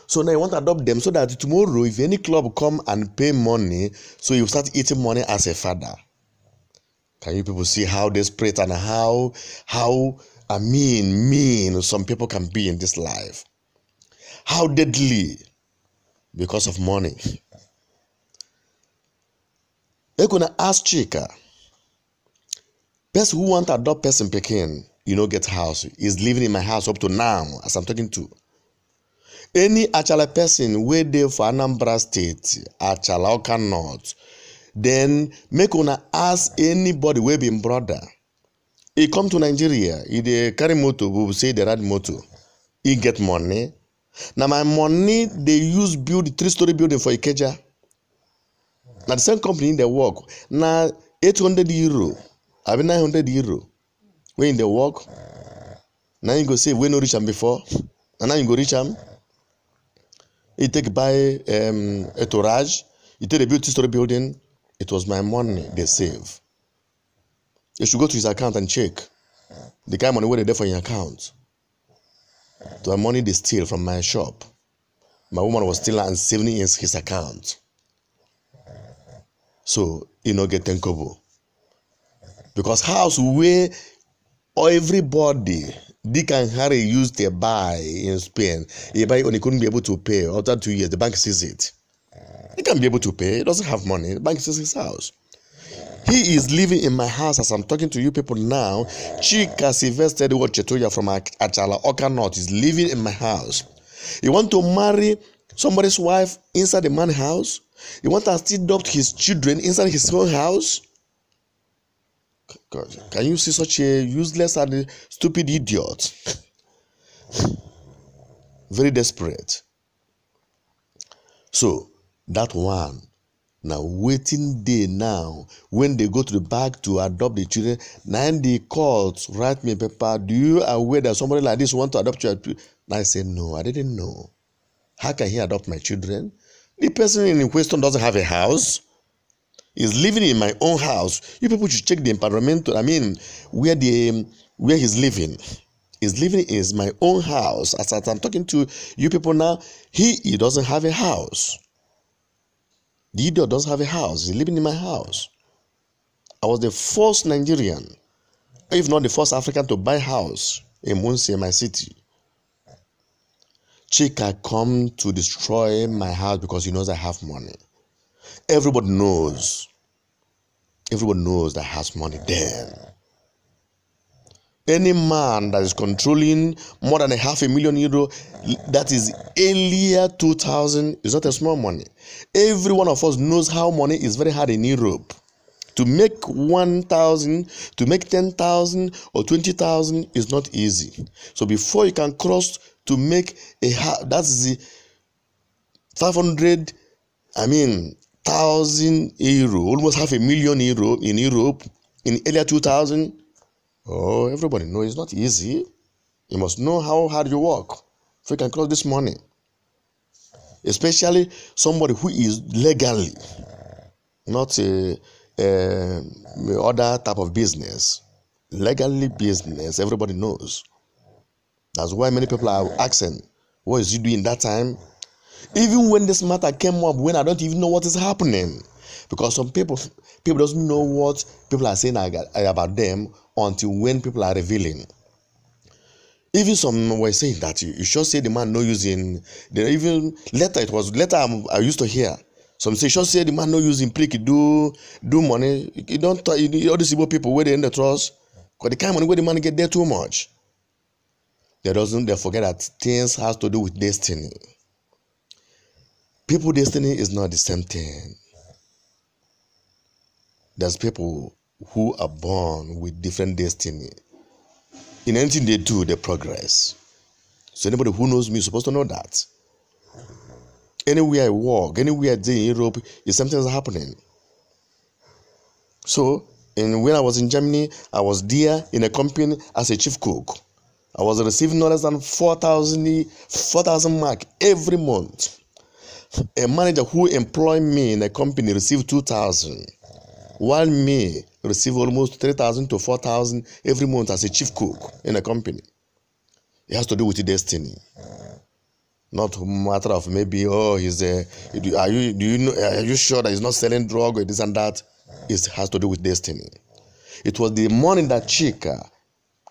Speaker 1: So now you want to adopt them so that tomorrow, if any club come and pay money, so you start eating money as a father. Can you people see how desperate and how mean some people can be in this life? How deadly because of money. They're gonna ask Chika, person who want to adopt person Pekin, get house, is living in my house up to now, as I'm talking to. Any Achala person where they for Anambra State, Achala Oka North, then make una ask anybody where be brother. He come to Nigeria, he dey carry motor, we will say they ride motor. He get money. Now my money they use build 3-story building for Ikeja. Now the same company they work. Now 800 euro, I mean 900 euro. When they work, now you go say we no reach them before, and now you go reach them. You take buy a tourage, you take a build 2-story building. It was my money they save. You should go to his account and check the kind of money where they there for your account. The money they steal from my shop. My woman was stealing and saving in his account. So, get 10 kobo. Because house where everybody, Dick and Harry used to buy in Spain, he buy only couldn't be able to pay. After 2 years, the bank sees it. He can't be able to pay. He doesn't have money. The bank sees his house. He is living in my house as I'm talking to you people now. Chikaodili Sylvester, the word cheteuya from Achala Oka North, is living in my house. He want to marry somebody's wife inside the man's house. He want to still adopt his children inside his own house. God, can you see such a useless and stupid idiot? Very desperate. So that one, now waiting day now, when they go to the back to adopt the children, now the court write me a paper. Do you aware that somebody like this want to adopt your children? I say no, I didn't know. How can he adopt my children? The person in question doesn't have a house. He's living in my own house. You people should check the environment. I mean, where he's living. He's living is my own house. As I'm talking to you people now, he doesn't have a house. The idiot doesn't have a house. He's living in my house. I was the first Nigerian, if not the first African, to buy a house in Muncie, my city. Chika come to destroy my house because he knows I have money. Everybody knows. Everybody knows that has money then. Any man that is controlling more than €500,000, that is earlier 2000, is not a small money. Every one of us knows how money is very hard in Europe. To make 1,000, to make 10,000 or 20,000 is not easy. So before you can cross to make a house, that's the 500, €1,000, almost €500,000 in Europe in earlier 2000. Oh, everybody knows it's not easy. You must know how hard you work so you can cross this money. Especially somebody who is legally, not a other type of business. Legally business, everybody knows. That's why many people are asking, what is he doing that time? Even when this matter came up, when I don't even know what is happening. Because some people doesn't know what people are saying about them until when people are revealing. Even some were saying that you should say the man no using. Even later I used to hear. Some say should say the man no using prick do money. You don't all these Igbo people where they in the trust. Because the kind of money where the man get there too much. They forget that things has to do with destiny. People's destiny is not the same thing. There's people who are born with different destiny. In anything they do, they progress. So anybody who knows me is supposed to know that. Anywhere I walk, anywhere I day in Europe, is something that's happening. So, when I was in Germany, I was there in a company as a chief cook. I was receiving no less than 4,000 mark every month. A manager who employed me in a company received 2,000, while me receive almost 3,000 to 4,000 every month as a chief cook in a company. It has to do with the destiny, not a matter of maybe are you sure that he's not selling drug or this and that. It has to do with destiny. It was the morning that Chika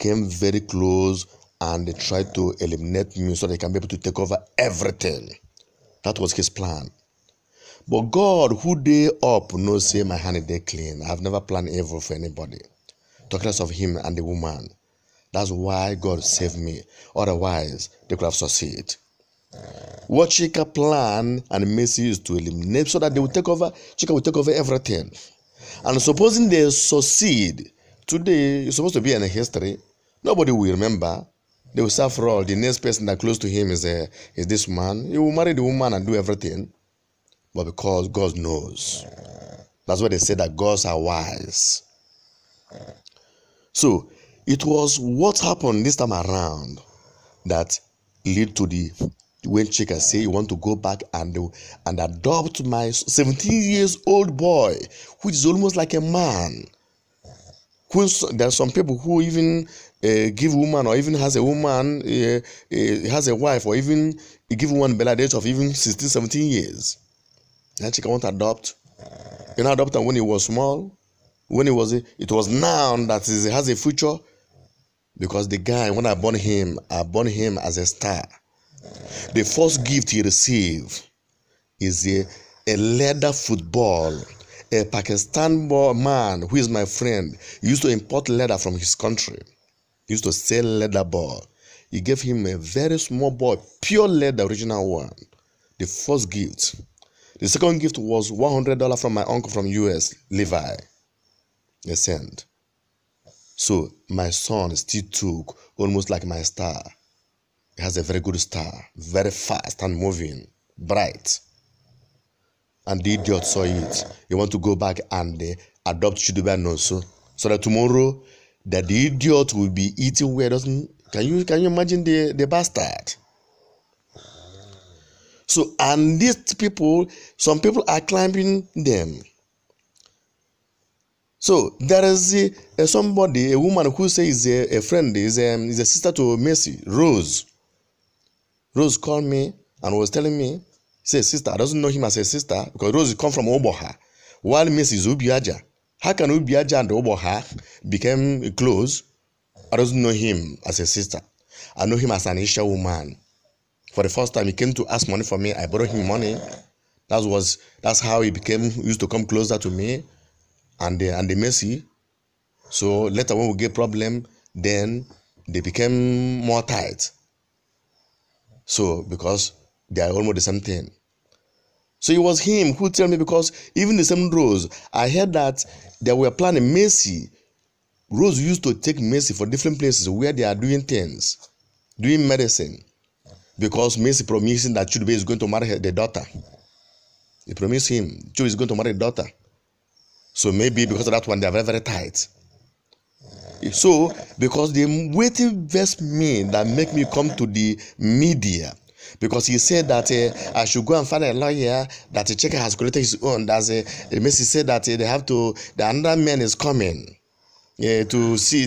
Speaker 1: came very close and they tried to eliminate me so they can be able to take over everything. That was his plan. But God, who day up, knows say my hand is day clean. I have never planned evil for anybody. Talk less of him and the woman. That's why God saved me. Otherwise, they could have succeeded. What Chika plan and Messi is to eliminate so that they will take over. Chika will take over everything. And supposing they succeed, today is supposed to be in history. Nobody will remember. They will say, for all, the next person that close to him is this man. He will marry the woman and do everything. But because God knows. That's why they say that gods are wise. So, it was what happened this time around that led to when Chika say you want to go back and adopt my 17-year-old boy, which is almost like a man. There are some people who even give woman or even has a woman, has a wife, or even give one bella age of even 16, 17 years. And Chika want to adopt. You know, adopt him when he was small. When it was now that he has a future. Because the guy, when I born him as a star. The first gift he received is a leather football. A Pakistan man who is my friend. He used to import leather from his country. He used to sell leather ball. He gave him a very small ball, pure leather, original one. The first gift. The second gift was $100 from my uncle from US, Levi. They sent. So my son still took almost like my star. He has a very good star, very fast and moving, bright. And the idiot saw it. He want to go back and adopt Chidubia Nonso, so that tomorrow that the idiot will be eating where doesn't. Can you imagine the bastard? So, and these people, some people are climbing them. So there is somebody, a woman who says a friend, is a sister to Mercy, Rose. Rose called me and was telling me, say sister, I doesn't know him as a sister because Rose come from Oboha, while Mercy is Ubiaja. How can Ubiaja and Oboha become close? I doesn't know him as a sister. I know him as an Isha woman. For the first time he came to ask money from me, I borrowed him money. That's how he used to come closer to me and the Mercy. So later when we get problem, then they became more tight. So because they are almost the same thing. So it was him who told me, because even the same Rose, I heard that they were planning Mercy. Rose used to take Mercy for different places where they are doing things, doing medicine. Because Mercy promising that Chudube is going to marry the daughter. He promised him Chudube is going to marry the daughter. So maybe because of that one, they are very, very tight. So, because the waiting vex me that make me come to the media, because he said that I should go and find a lawyer, that the checker has collected his own. That's Mercy said that they have to, the another man is coming to see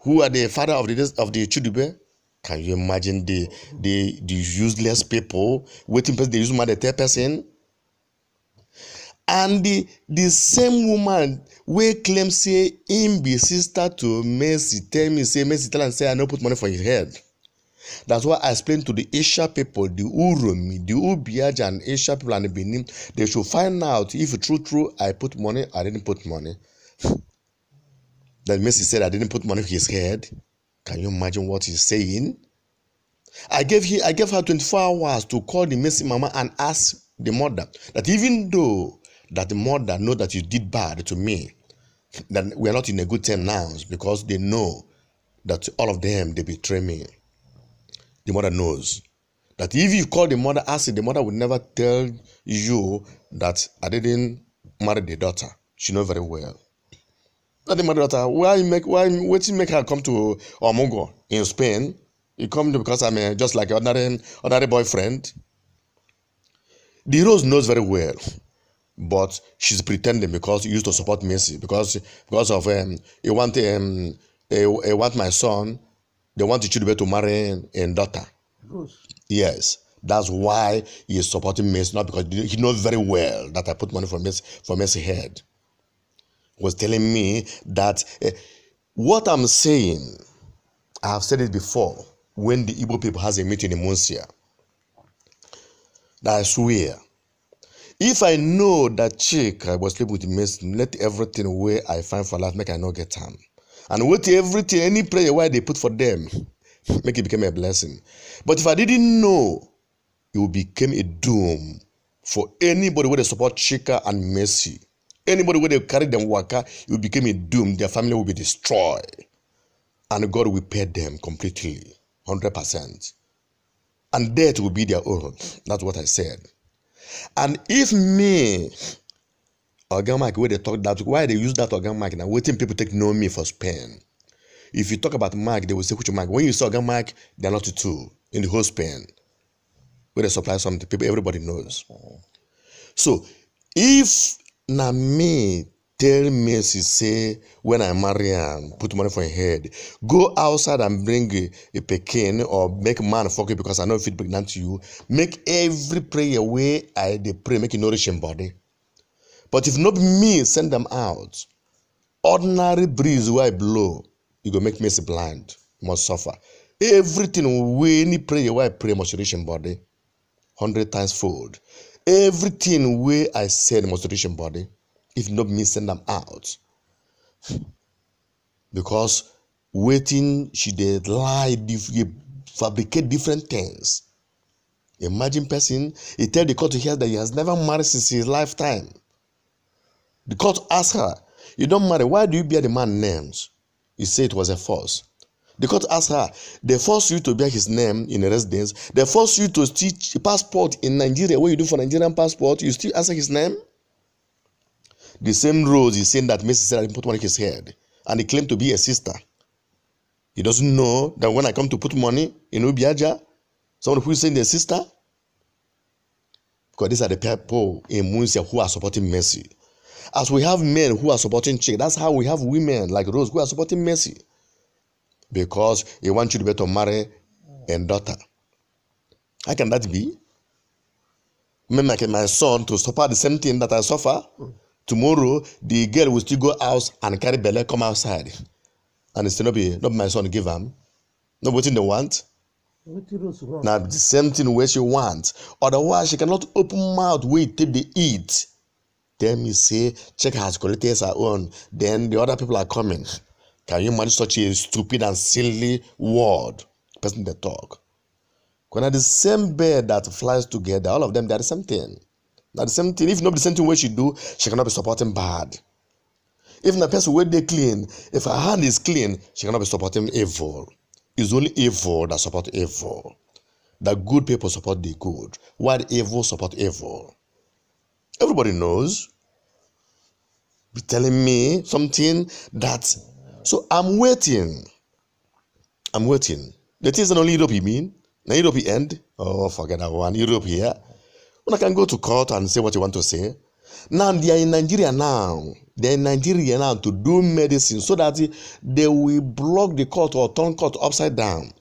Speaker 1: who are the father of the Chudube. Can you imagine the useless people waiting person, they use money, the third person? And the same woman wey claim say him be sister to Mercy tell me say Mercy tell am say I no put money for his head. That's why I explained to the Asia people, the Uromi, the Ubiaja and Asia people and the Benin, they should find out if true I put money, I didn't put money. That Mercy said I didn't put money for his head. Can you imagine what he's saying? I gave her 24 hours to call the Mercy mama and ask the mother that even though that the mother know that you did bad to me, that we are not in a good term now, because they know that all of them, they betray me. The mother knows that if you call the mother, ask the mother would never tell you that I didn't marry the daughter. She knows very well. Not the mother daughter, why make her come to Omogo in Spain? You come because I'm just like ordinary boyfriend. The Rose knows very well. But she's pretending because he used to support Mercy, because of he want my son, they want the children to marry a daughter. Yes, that's why he is supporting Mercy, not because he knows very well that I put money for Mercy head. Was telling me that what I'm saying, I have said it before when the Igbo people has a meeting in Munsia. That I swear, if I know that Chika was sleeping with Mercy, let everything where I find for life make I not get time. And with everything, any prayer where they put for them, make it become a blessing. But if I didn't know, it would become a doom for anybody where they support Chika and Mercy. Anybody where they carry them waka, it will become a doom. Their family will be destroyed. And God will pay them completely, 100%. And death will be their own. That's what I said. And if me, Oga Mike, where they talk that, why they use that Oga Mike now, waiting people take know me for Spain. If you talk about Mike, they will say, which Mike? When you say Oga Mike, they're not two in the whole Spain. Where they supply something, people, everybody knows. So, if na me tell Mercy, say, when I marry and put money for her head, go outside and bring a pekin or make man fuck you because I know if it pregnant to you, make every prayer way they pray, make it nourish him body. But if not me, send them out. Ordinary breeze where I blow, you go make Mercy blind, you must suffer. Everything way any prayer where I pray must reach him body, 100 times fold. Everything where I said must reach him body. If not me, send them out. Because waiting, she did lie, fabricate different things. Imagine person, he tell the court to hear that he has never married since his lifetime. The court asked her, you don't marry, why do you bear the man names? He said it was a force. The court asked her, they force you to bear his name in a residence. They force you to teach passport in Nigeria. What you do for Nigerian passport, you still answer his name? The same rose is saying that Messi said I put money in his head. And he claimed to be a sister. He doesn't know that when I come to put money in Ubiaja, someone who is saying their sister, because these are the people in Munsia who are supporting Messi. As we have men who are supporting Chika, that's how we have women like Rose who are supporting Messi. Because he wants you to be able to marry a daughter. How can that be? Maybe my son to suffer the same thing that I suffer. Tomorrow, the girl will still go out and carry belly, come outside. And it's not be my son give him. Not what they want. Now the same thing where she wants. Otherwise, she cannot open mouth wait till they eat. Then you say, check has collected her own. Then the other people are coming. Can you manage such a stupid and silly word? Person they talk. When the same bird that flies together, all of them they are the same thing. Now the same thing. If not the same thing what she do, she cannot be supporting bad. If the person where they clean, if her hand is clean, she cannot be supporting evil. It's only evil that support evil. The good people support the good, while evil support evil. Everybody knows. Be telling me something that. So I'm waiting. I'm waiting. The things that only Europe you mean? Now Europe end? Oh, forget that one. Europe here. When I can go to court and say what you want to say. Now they are in Nigeria now. They are in Nigeria now to do medicine so that they will block the court or turn court upside down.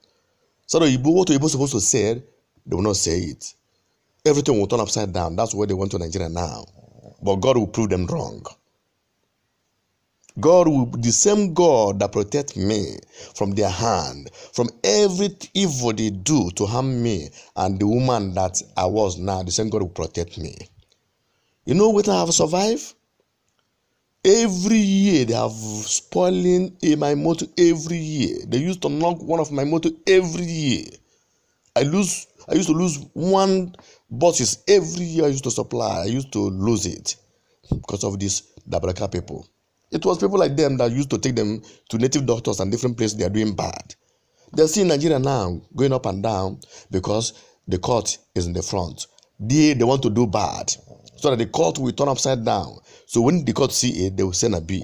Speaker 1: So that what you're supposed to say, they will not say it. Everything will turn upside down. That's what they want to Nigeria now. But God will prove them wrong. God will be the same God that protects me from their hand, from every evil they do to harm me and the woman that I was now, the same God will protect me. You know what I have survived? Every year they have spoiling my motor every year. They used to knock one of my motor every year. I used to lose one buses every year I used to supply. I used to lose it because of these Dabraka people. It was people like them that used to take them to native doctors and different places they are doing bad. They're still in Nigeria now, going up and down because the court is in the front. They want to do bad so that the court will turn upside down. So when the court see it, they will send a B.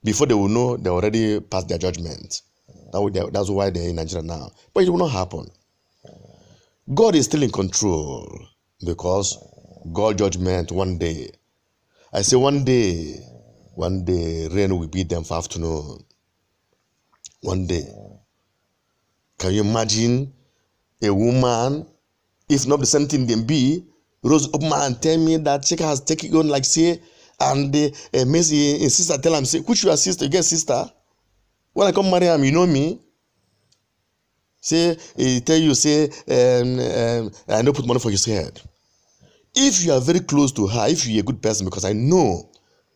Speaker 1: Before they will know, they already passed their judgment. That's why they're in Nigeria now. But it will not happen. God is still in control because God's judgment one day. I say one day rain will beat them for afternoon. One day. Can you imagine a woman, if not the same thing then be, rose up and tell me that Chika has taken on like say, and Messi and sister tell him, say, which your sister, you get sister? When I come marry him, you know me. Say, he tell you, say, I don't put money for his head. If you are very close to her, if you're a good person, because I know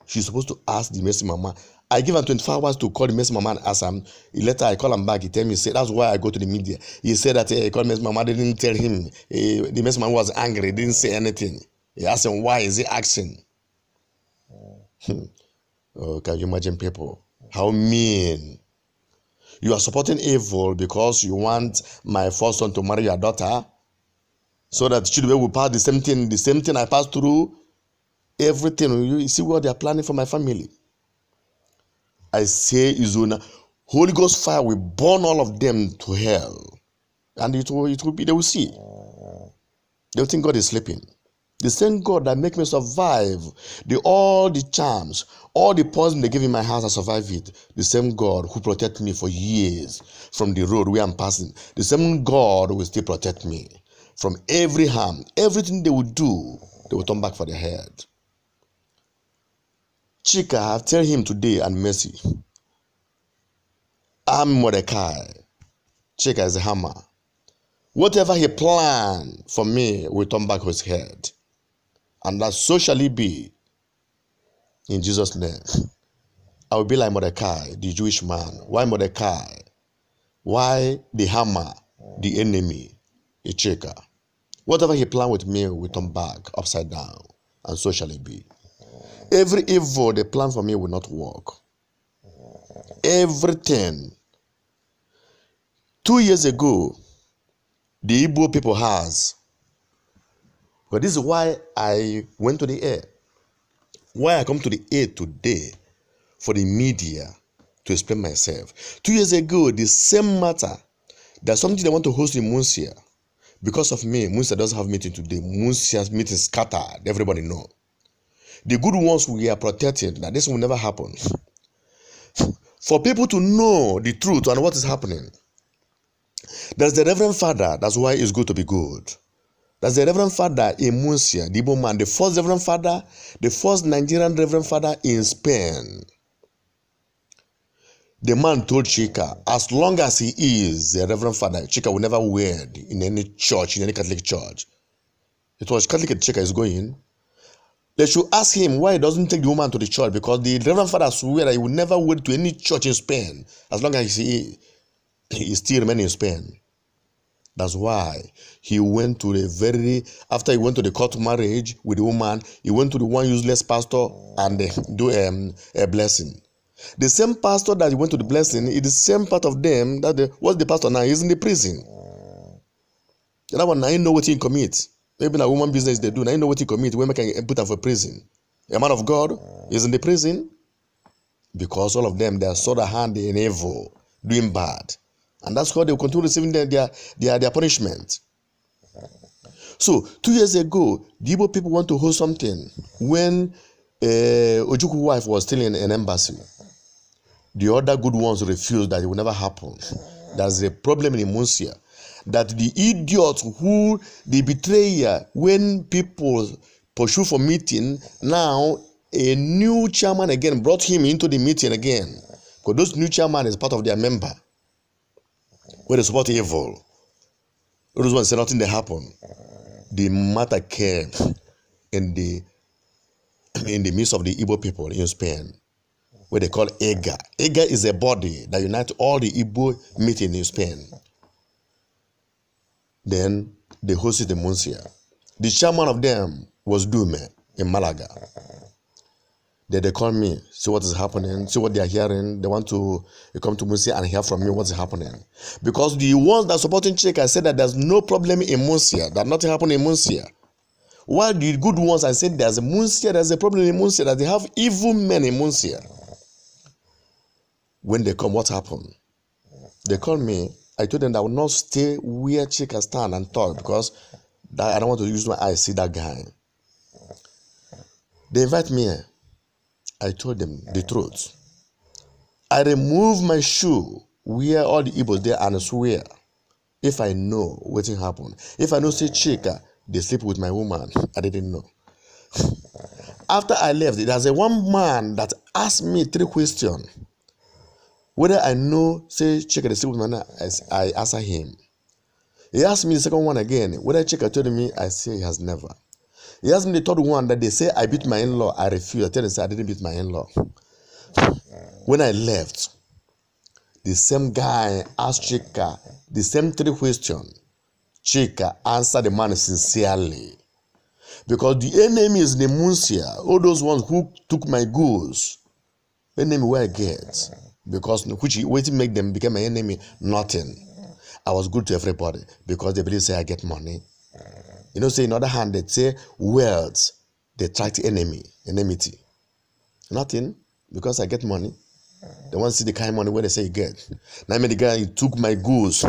Speaker 1: she's supposed to ask the Messi mama. I give her 24 hours to call the Messi mama and ask him. Later, I call him back. He tell me, say, that's why I go to the media. He said that he called Messi mama, didn't tell him. The Messi mama was angry, didn't say anything. He asked him, why is he asking? Oh, can you imagine people? How mean. You are supporting evil because you want my first son to marry your daughter so that children will pass the same thing I passed through. Everything. You see what they are planning for my family. I say, Izuna, Holy Ghost fire will burn all of them to hell. And it will be, they will see. They will think God is sleeping. The same God that make me survive all the charms, all the poison they give in my house, I survive it. The same God who protect me for years from the road where I'm passing. The same God will still protect me from every harm. Everything they will do, they will turn back for their head. Chika, I have tell him today and Mercy, I'm Mordecai. Chika is a hammer. Whatever he planned for me will turn back his head. And that so shall it be. In Jesus' name. I will be like Mordecai, the Jewish man. Why Mordecai? Why the hammer, the enemy, a Chika? Whatever he planned with me will turn back upside down, and so shall it be. Every evil they plan for me will not work. Everything. 2 years ago, the Igbo people has. But this is why I went to the air. Why I come to the air today for the media to explain myself. 2 years ago, the same matter. There's something they want to host in Munsia. Because of me, Munsia doesn't have meeting today. Munsia's meeting scattered. Everybody know. The good ones we are protecting, that this will never happen. For people to know the truth and what is happening. There's the Reverend Father. That's why it's good to be good. That's the Reverend Father in Munsia, the Igbo man. The first Reverend Father, the first Nigerian Reverend Father in Spain. The man told Chika, as long as he is the Reverend Father, Chika will never wed in any church, in any Catholic church. It was Catholic Chika is going. They should ask him why he doesn't take the woman to the church, because the Reverend Father swear that he will never wed to any church in Spain as long as he still remains in Spain. That's why he went to after he went to the court marriage with the woman, he went to the one useless pastor and do a blessing. The same pastor that he went to the blessing is the same part of them what's the pastor now? He's in the prison. That one, I know what he commit. Maybe a woman business they do. I know what he commit. Women can put him for prison. A man of God is in the prison because all of them, they saw the hand in evil, doing bad. And that's why they will continue receiving their punishment. So, 2 years ago, the Igbo people want to hold something when Ojukwu wife was still in an embassy. The other good ones refused that it will never happen. There's a problem in Munsia. That the idiots the betrayer, when people pursue for meeting, now a new chairman again brought him into the meeting again. Because those new chairman is part of their member. Where they support evil. Those ones say nothing they happen. The matter came in the midst of the Igbo people in Spain, where they call EGA. EGA is a body that unites all the Igbo meeting in Spain. Then they hosted the Munsia. The chairman of them was Dume in Malaga. Then they call me, see what is happening, see what they are hearing. They want to come to Munsia and hear from me what's happening. Because the ones that are supporting Chika said that there's no problem in Munsia, that nothing happened in Munsia. While the good ones, I said there's a problem in Munsia, that they have evil men in Munsia. When they come, what happened? They called me. I told them that I will not stay where Chika stand and talk, because I don't want to use my eyes see that guy. They invite me. I told them the truth. I remove my shoe where all the Igbos there and swear. If I know what happened, if I know say Chika, they sleep with my woman, I didn't know. After I left, there's a one man that asked me 3 questions. Whether I know, say, Chika the sleep with my man, I answer him. He asked me the second one again. Whether Chika told me, I say he has never. He asked me the third one that they say I beat my in-law. I refuse. I tell them, say I didn't beat my in-law. When I left, the same guy asked Chika the same 3 questions. Chika answered the man sincerely. Because the enemies in the Munsia, all those ones who took my goods, enemy where I get. Because which waiting make them become my enemy, nothing. I was good to everybody because they believe say I get money. You know, say in other hand, they say wealth, they attract enmity. Nothing, because I get money. They want to see the kind of money where they say you get. Now I mean the guy he took my goods,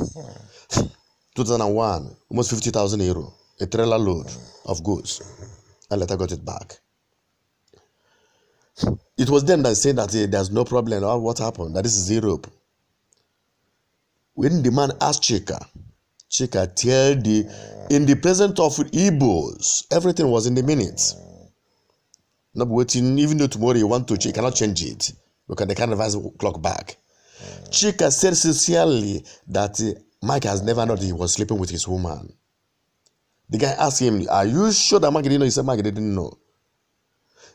Speaker 1: 2001, almost 50,000 euro, a trailer load of goods, and later got it back. It was them that said that there's no problem. Or what happened? That this is Europe. When the man asked Chika tell in the presence of Igbos, everything was in the minutes. Not waiting, even though tomorrow you want to, you cannot change it because they can't revise the clock back. Chika said sincerely that Mike has never known that he was sleeping with his woman. The guy asked him, are you sure that Mike didn't know? He said Mike didn't know.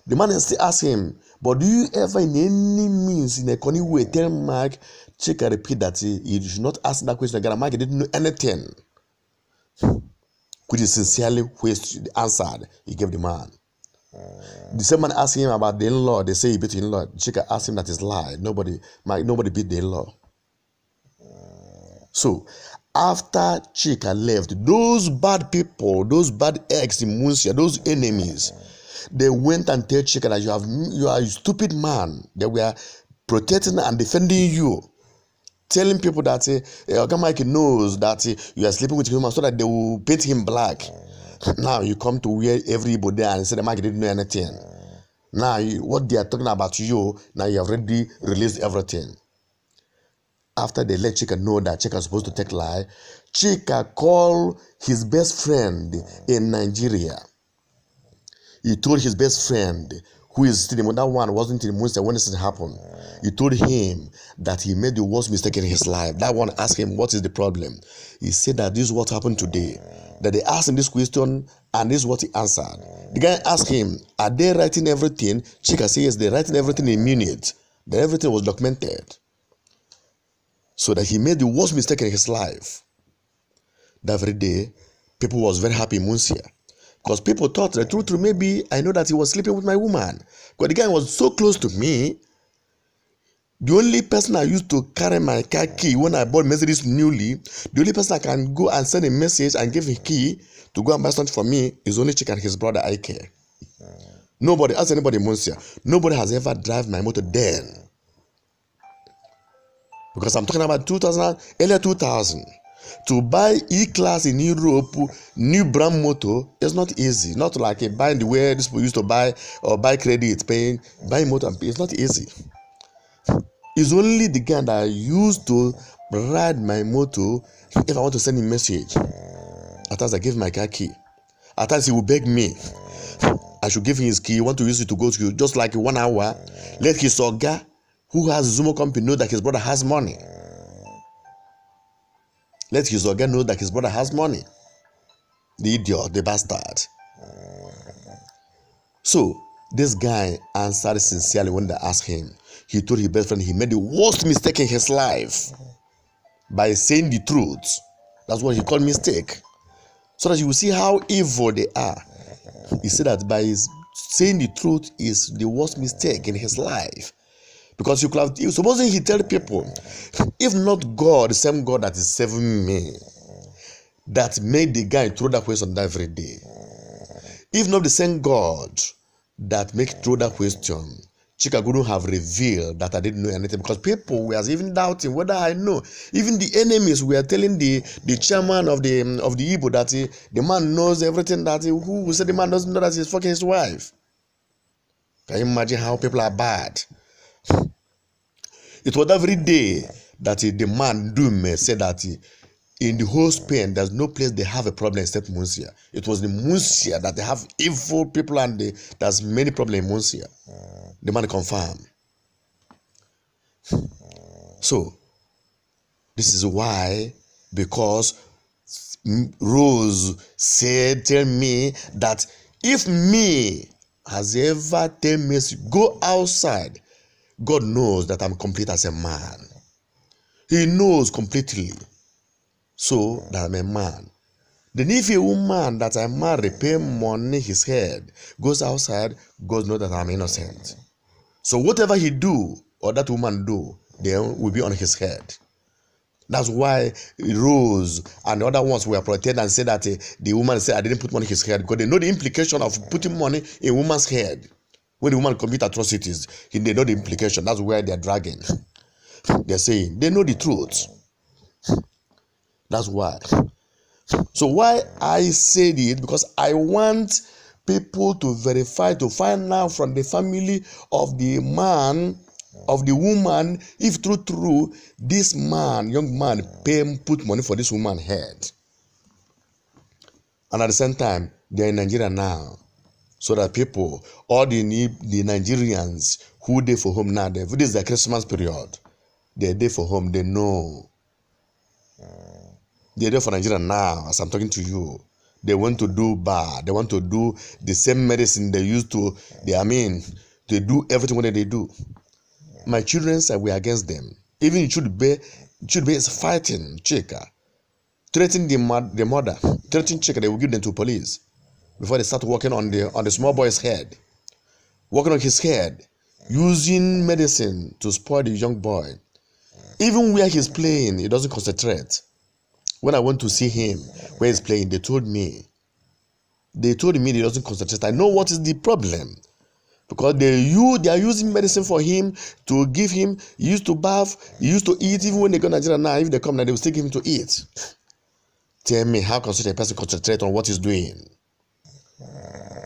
Speaker 1: The man still asked him, but do you ever in any means, in a funny way, tell Mike, repeat that he should not ask that question again. Mike didn't know anything. which is sincerely answered. He gave the man. The same man asked him about the in-law. They say he beat the in-law. Chika asked him that is lie. Nobody beat the in-law. So, after Chika left, those bad people, those bad eggs in Munsia, those enemies, they went and told Chika that you are a stupid man. They were protecting and defending you, telling people that Oga Mike knows that you are sleeping with him so that they will paint him black. Now you come to where everybody and say the Mike didn't know anything. Now what they are talking about you, now you have already released everything. After they let Chika know that Chika is supposed to take lie, Chika called his best friend in Nigeria. He told his best friend, who is still that one wasn't in Munster when this happened. He told him that he made the worst mistake in his life. That one asked him, what is the problem? He said that this is what happened today. That they asked him this question and this is what he answered. The guy asked him, are they writing everything? Chika said, yes, they're writing everything in minutes. That everything was documented. So that he made the worst mistake in his life. That very day, people was very happy in Munsia. Because people thought the truth, maybe I know that he was sleeping with my woman. Because the guy was so close to me. The only person I used to carry my car key when I bought Mercedes newly, the only person I can go and send a message and give a key to go and buy something for me is only Chika and his brother Ike. Nobody, ask anybody in Munsia, nobody has ever driven my motor then. Because I'm talking about early 2000. To buy E-Class in Europe, new brand motor, is not easy. Not like buying the way these people used to buy or buy credit, buying motor. It's not easy. It's only the guy that I used to ride my motor if I want to send him a message. At times I give my car key. At times he will beg me. I should give him his key. He want to use it to go to just like 1 hour. Let his Oga, who has Zumo company, know that his brother has money. Let his Oga know that his brother has money. The idiot, the bastard. So, this guy answered sincerely when they asked him. He told his best friend he made the worst mistake in his life by saying the truth. That's what he called mistake. So that you will see how evil they are. He said that by saying the truth is the worst mistake in his life. Because you could have, supposing he tell people, if not God, the same God that is saving me, that made the guy throw that question that very day. If not the same God that make throw that question, Chika couldn't have revealed that I didn't know anything. Because people were even doubting whether I know. Even the enemies were telling the chairman of the Igbo that the man knows everything, that who said the man doesn't know that he's fucking his wife. Can you imagine how people are bad? It was every day that the man Doom said that in the whole Spain, there's no place they have a problem except Munsia. It was the Munsia that they have evil people and there's many problems in Munsia. The man confirmed. So, this is why, because Rose tell me that if me has ever tell me go outside, God knows that I'm complete as a man. He knows completely. So that I'm a man. Then if a woman that I marry pay money his head, goes outside, God knows that I'm innocent. So whatever he do or that woman do, then will be on his head. That's why Rose and the other ones were protected and said that the woman said I didn't put money in his head, because they know the implication of putting money in a woman's head. When the woman commit atrocities, they know the implication. That's where they're dragging. They're saying they know the truth. That's why. So why I said it, because I want people to verify, to find out from the family of the man, of the woman, if true, this man, young man, put money for this woman's head. And at the same time, they're in Nigeria now. So that people, all the Nigerians who they for home now, this is the Christmas period. They're there for home, they know. They're there for Nigeria now, as I'm talking to you. They want to do bad. They want to do the same medicine they used to. They do everything what they do. My children said we're against them. Even it should be fighting, Chika. threaten the mother, threaten Chika, they will give them to police before they start working on the small boy's head, working on his head, using medicine to spoil the young boy. Even where he's playing, he doesn't concentrate. When I went to see him where he's playing, they told me he doesn't concentrate. I know what is the problem. Because they are using medicine for him to give him. He used to bath, he used to eat. Even when they go to Nigeria now, if they come now, they will still give him to eat. Tell me, how can such a person concentrate on what he's doing?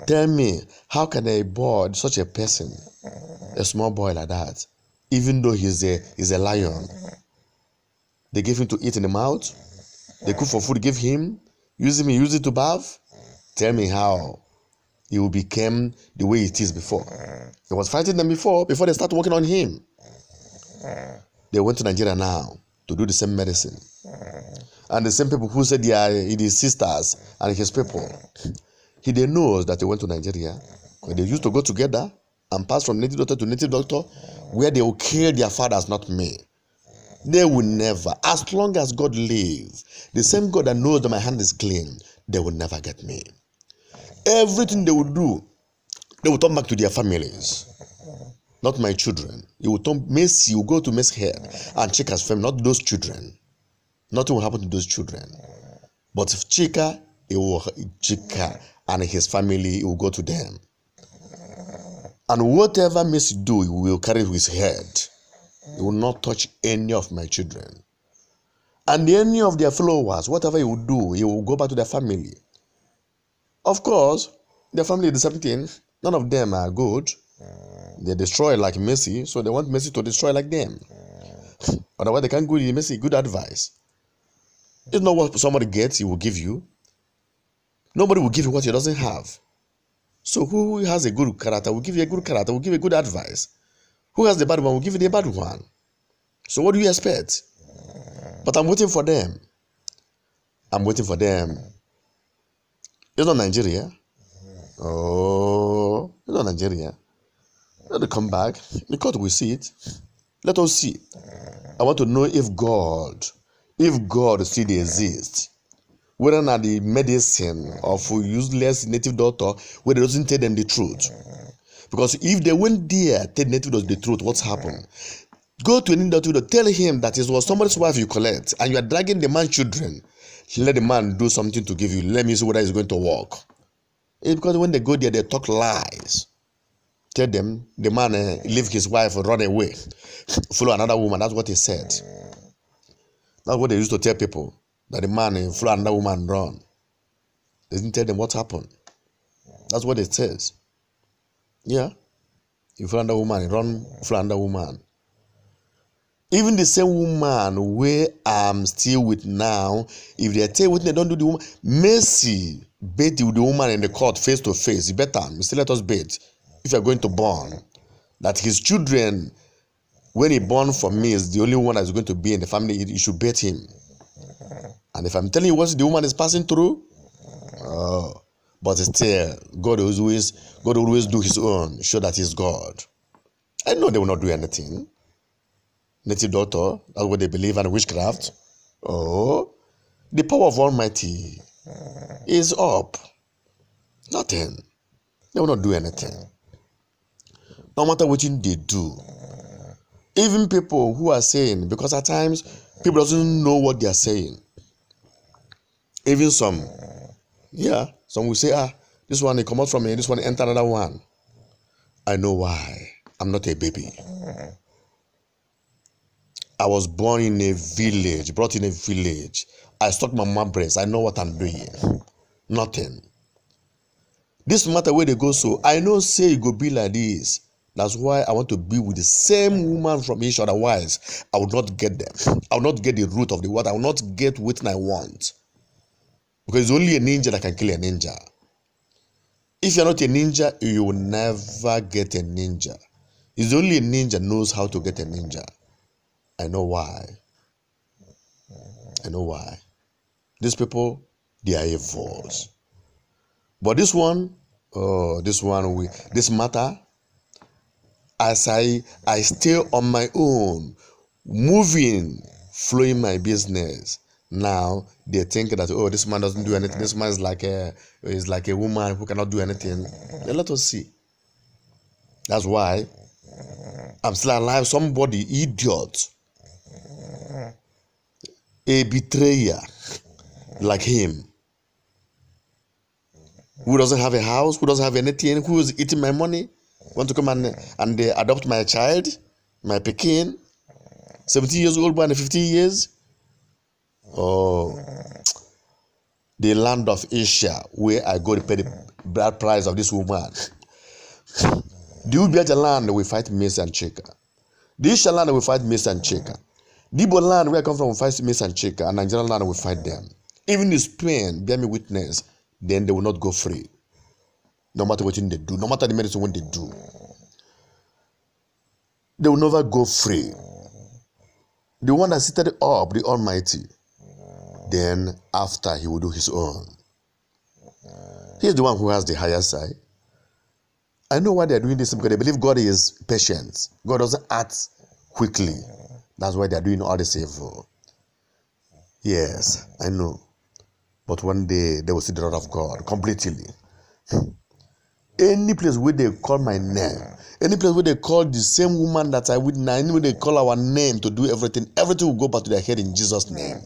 Speaker 1: Tell me, how can such a person, a small boy like that, even though he's a lion, they give him to eat in the mouth, they cook for food, give him, use it to bath? Tell me how he will become the way it is before. He was fighting them before they start working on him. They went to Nigeria now to do the same medicine. And the same people who said they are his sisters and his people, they knows that they went to Nigeria. They used to go together and pass from native doctor to native doctor, where they will kill their fathers, not me. They will never, as long as God lives, the same God that knows that my hand is clean, they will never get me. Everything they will do, they will turn back to their families, not my children. It will turn Messi will go to Messi's head and Chika's family, not those children. Nothing will happen to those children. But if Chika and his family, it will go to them. And whatever Messi do, he will carry his head. He will not touch any of my children. And any of their followers, whatever he will do, he will go back to their family. Of course, their family is the same thing. None of them are good. They destroy like Messi, so they want Messi to destroy like them. Otherwise, they can't give Messi good advice. It's not what somebody gets, he will give you. Nobody will give you what he doesn't have. So who has a good character will give you a good character, will give you a good advice. Who has the bad one will give you the bad one. So what do you expect? But I'm waiting for them. I'm waiting for them. It's not Nigeria. Oh, it's not Nigeria. Let them come back. The court will see it. Let us see. I want to know if God still exists. Whether or not the medicine of useless native doctor, whether it doesn't tell them the truth. Because if they went there, tell native doctor the truth, what's happened? Go to an doctor, tell him that it was somebody's wife you collect, and you are dragging the man's children. Let the man do something to give you. Let me see whether it's going to work. It's because when they go there, they talk lies. Tell them the man leave his wife, run away, follow another woman. That's what he said. That's what they used to tell people, that the man follow another woman, run. They didn't tell them what happened. That's what it says. Yeah, you follow another woman, run, follow another woman. Even the same woman where I'm still with now, if they tell what they don't do the woman, Messi bait the woman in the court face to face. It's better, Mr. Let us bait. If you're going to born, that his children, when he born for me, is the only one that's going to be in the family, you should bait him. And if I'm telling you what the woman is passing through, but still, God will always do his own, show that he's God. I know they will not do anything. Native doctor, that's what they believe, and witchcraft. Oh, the power of Almighty is up. Nothing. They will not do anything. No matter what they do. Even people who are saying, because at times people doesn't know what they are saying. Even some will say, this one they come out from here, this one enter another one. I know why. I'm not a baby. I was born in a village, brought in a village. I stuck my mom breast. I know what I'm doing. Nothing. This matter where they go, so I know say it go be like this. That's why I want to be with the same woman from each otherwise. I will not get them. I will not get the root of the word. I will not get what I want. Because it's only a ninja that can kill a ninja. If you're not a ninja, you will never get a ninja. It's only a ninja knows how to get a ninja. I know why. I know why. These people, they are evils. But this matter, as I stay on my own, moving, flowing my business, Now they think that, oh, this man doesn't do anything. This man is like a woman who cannot do anything. Then let us see. That's why I'm still alive. Somebody, idiot, a betrayer like him, who doesn't have a house, who doesn't have anything, who is eating my money, want to come and they adopt my child, my Pekin, 17 years old and 15 years. Oh, the land of Asia, where I go to pay the bride price of this woman. The Ubiaja land we fight Mesa and Chika. The Isha land we fight Mesa and Chika. The Igbo land where I come from we fight Mesa and Chika, and Nigerian land we fight them. Even in Spain, bear me witness, then they will not go free. No matter what they do, no matter the medicine what they do, they will never go free. The one that seated up, the Almighty, then after he will do his own. He's the one who has the higher side. I know why they're doing this because they believe God is patient. God doesn't act quickly. That's why they're doing all this evil. Yes, I know. But one day they will see the wrath of God completely. Any place where they call my name, any place where they call the same woman that I witness, anywhere they call our name to do everything will go back to their head in Jesus' name.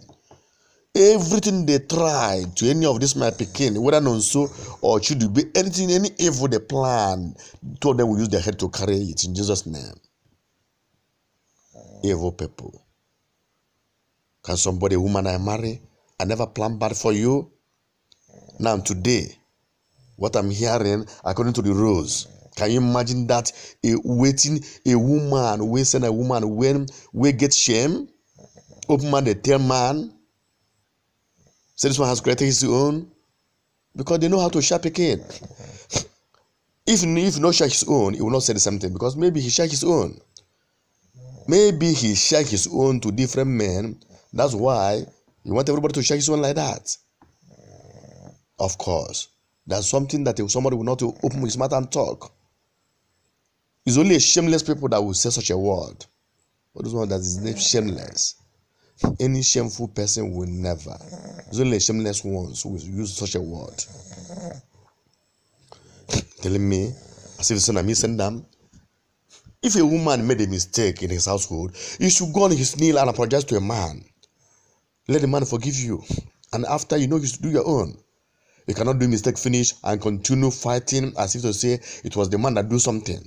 Speaker 1: Everything they try to any of this my Pekin, whether non so or should be anything, any evil they plan, told them will use their head to carry it in Jesus' name. Evil people. Can somebody, a woman I marry, I never planned bad for you? Now today, what I'm hearing, according to the rules, can you imagine that a woman, waiting a woman when we get shame? Open man, they tell man, say this one has created his own, because they know how to share Pekin. If not share his own, he will not say the same thing, because maybe he share his own. Maybe he share his own to different men. That's why you want everybody to share his own like that. Of course, that's something that somebody will not open his mouth and talk. It's only a shameless people that will say such a word. But this one that is shameless. Any shameful person will never. It's only shameless ones who will use such a word. Telling me, as if it's not me send them. If a woman made a mistake in his household, you should go on his knee and apologize to a man. Let the man forgive you. And after you should do your own. You cannot do mistake finish and continue fighting as if to say it was the man that do something.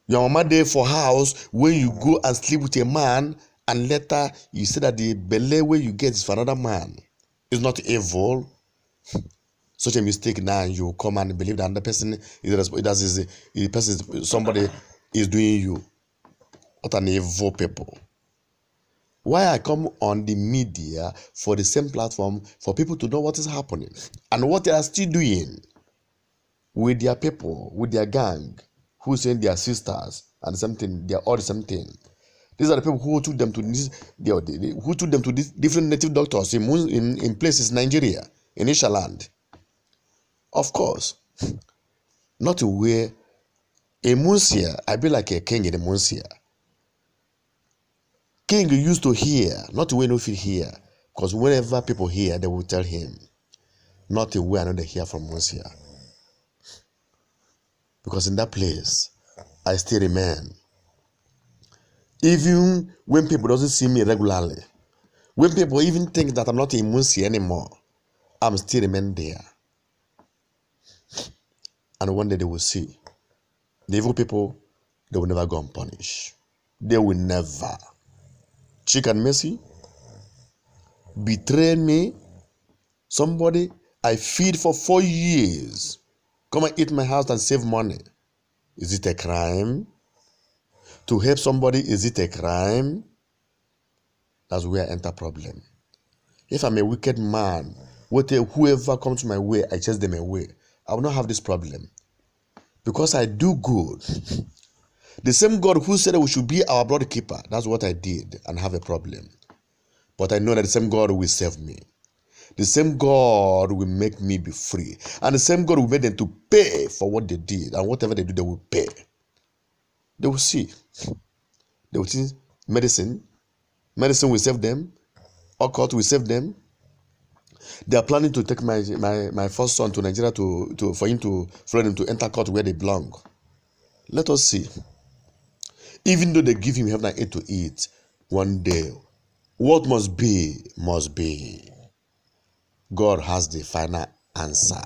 Speaker 1: Your mama there for house when you go and sleep with a man and later you say that the belly where you get is for another man. It's not evil. Such a mistake now you come and believe that the person somebody is doing you. What an evil people. Why I come on the media for the same platform for people to know what is happening and what they are still doing with their people, with their gang, who saying their sisters and something, they are all the same thing. These are the people who took them to these different native doctors in places Nigeria, in Ishaland. Of course, not to wear a Munsia. I be like a king in a Munsia. King used to hear, not the way no feel hear, because whenever people hear, they will tell him, not the way I know they hear from Munsia. Because in that place, I still remain. Even when people doesn't see me regularly, when people even think that I'm not in Munsia anymore, I'm still remain there. And one day they will see. The evil people, they will never go unpunished. They will never. Chicken Messi betrayed me. Somebody I feed for 4 years. Come and eat my house and save money. Is it a crime? To help somebody, is it a crime? That's where I enter problem. If I'm a wicked man, whoever comes my way, I chase them away. I will not have this problem. Because I do good. The same God who said we should be our brother keeper, that's what I did and have a problem. But I know that the same God will save me. The same God will make me be free. And the same God will make them to pay for what they did. And whatever they do, they will pay. They will see. They will see medicine. Medicine will save them. occult will save them. They are planning to take my first son to Nigeria for him to follow them to enter court where they belong. Let us see. Even though they give him heaven and earth to eat, one day, what must be, must be. God has the final answer.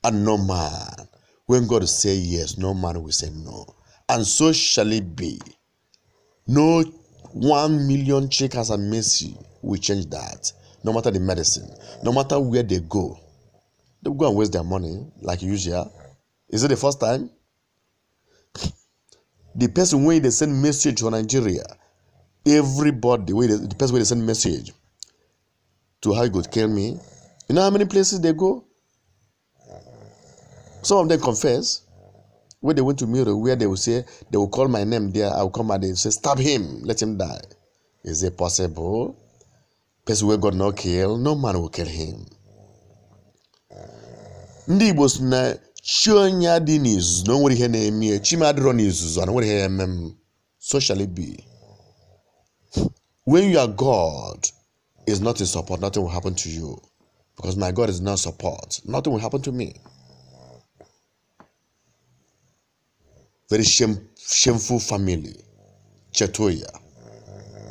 Speaker 1: And no man, when God say yes, no man will say no. And so shall it be. No 1 million checkers and mercy will change that. No matter the medicine, no matter where they go and waste their money like usual. Is it the first time? The person when they send message to Nigeria, everybody, the person when they send message to how you could kill me, you know how many places they go? Some of them confess. When they went to Miro, where they will say, they will call my name there, I will come and they will say, stab him, let him die. Is it possible? Person where God not kill, no man will kill him. Ndị Igbo si na chi onye adị n'izuzu na onwere ihe na-eme chi ma adịrọ n'izuzu na onwere ihe eme. So shall it be. When your God is not in support, nothing will happen to you. Because my God is not support, nothing will happen to me. Very shameful family. Cheteuya.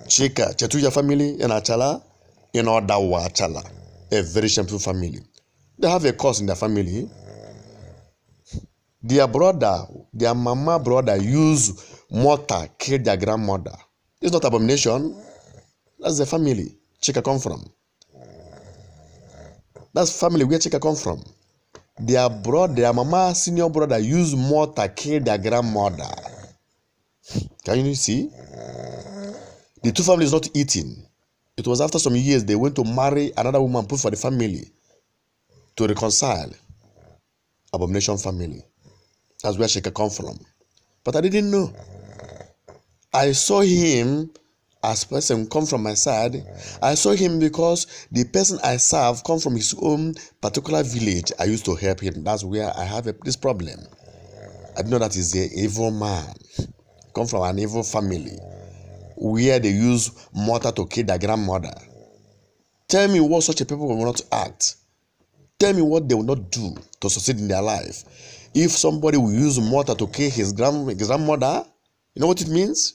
Speaker 1: Cheteuya family in Achala, in Odawa Achala. A very shameful family. They have a cause in their family. Their brother, their mama brother use mortar kill their grandmother. It's not abomination. That's the family Chika come from. That's family where Chika come from. Their brother, their mama senior brother use mortar kill their grandmother. Can you see? The two families not eating. It was after some years they went to marry another woman put for the family to reconcile. Abomination family. That's where she can come from. But I didn't know. I saw him as person come from my side. I saw him because the person I serve come from his own particular village. I used to help him. That's where I have this problem. I know that he's an evil man. Come from an evil family where they use mortar to kill their grandmother. Tell me what such a people will not act. Tell me what they will not do to succeed in their life. If somebody will use mortar to kill his grandmother, you know what it means?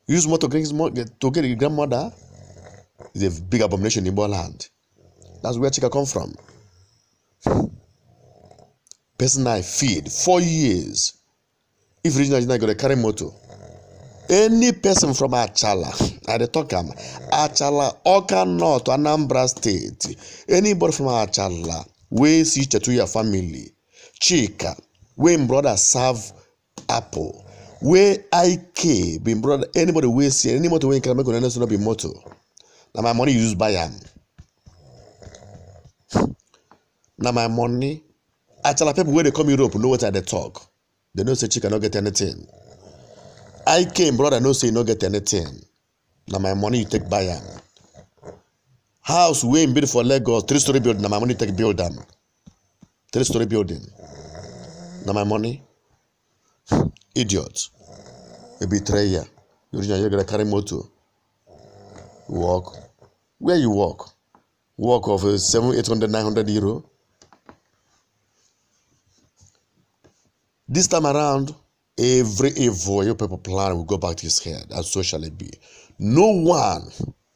Speaker 1: Use mortar to kill his grandmother is a big abomination in Igbo land. That's where Chika come from. Person I feed 4 years. If regional is not going to carry motor. Any person from Achala, I talk Achala, Oka North, Anambra State, anybody from Achala, we see Cheteuya family, Chika, we brother serve apple, we IK, being brother, anybody we see, any motor we can make on not be motor. Now my money used by him. Now my money, Achala people when they come Europe know what they talk. They don't say Chika not get anything. I came, brother, no say no get anything. Now my money you take buy am. House way in build for Lagos, 3-story building. Now my money take build them. 3-story building. Now my money. Idiot. A betrayer. You're gonna carry motor. Walk. Where you walk? Walk of 700, 800, 900 euro. This time around. Every evil your people plan will go back to his head, and so shall it be. No one,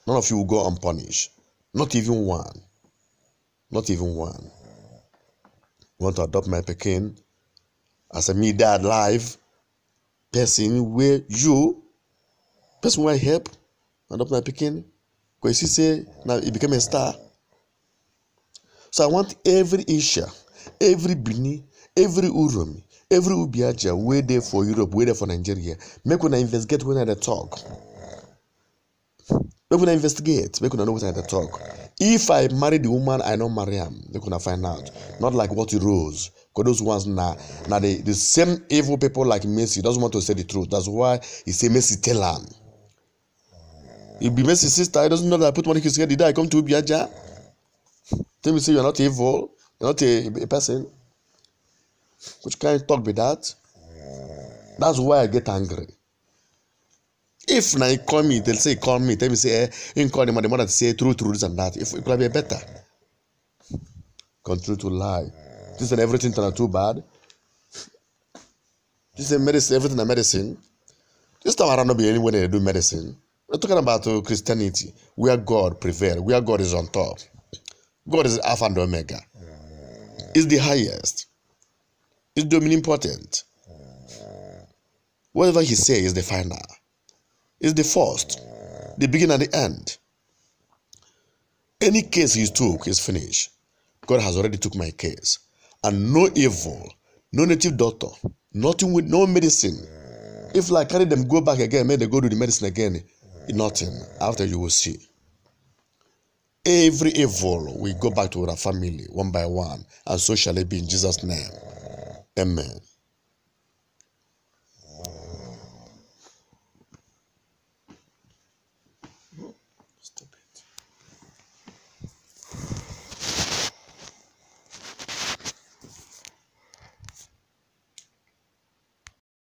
Speaker 1: none of you will go unpunished. Not even one. Not even one. Want to adopt my Pekin as a me dad live person where you, person where I help, adopt my Pekin. Because you say now he became a star. So I want every Asia, every Bini, every Uromi, every Ubiaja, way there for Europe, way there for Nigeria. Make when I investigate when I talk. Make when I investigate, make when I know what I talk. If I marry the woman, I don't marry him. Make when I find out. Not like what he rose. Because those ones now the same evil people like Messi doesn't want to say the truth. That's why he say Messi tell him. If be Messi's sister, he doesn't know that I put money in his head. Did I come to Ubiaja? Tell me say you're not evil, you're not a person. Which kind of talk be that? That's why I get angry. If now he call me, they'll say call me. Tell me say, in call the mother say true this and that. If it could be better. Continue to lie. This and everything turn out too bad. This is medicine, everything is medicine. This time around not be anywhere they do medicine. We're talking about Christianity, where God prevails, where God is on top. God is Alpha and Omega. Is the highest. Is the omnipotent. Whatever he says is the final. Is the first. The beginning and the end. Any case he took is finished. God has already took my case. And no evil, no native doctor, nothing with no medicine. If like carry them go back again, may they go to the medicine again, nothing. After you will see. Every evil will go back to our family one by one, and so shall it be in Jesus' name. Amen.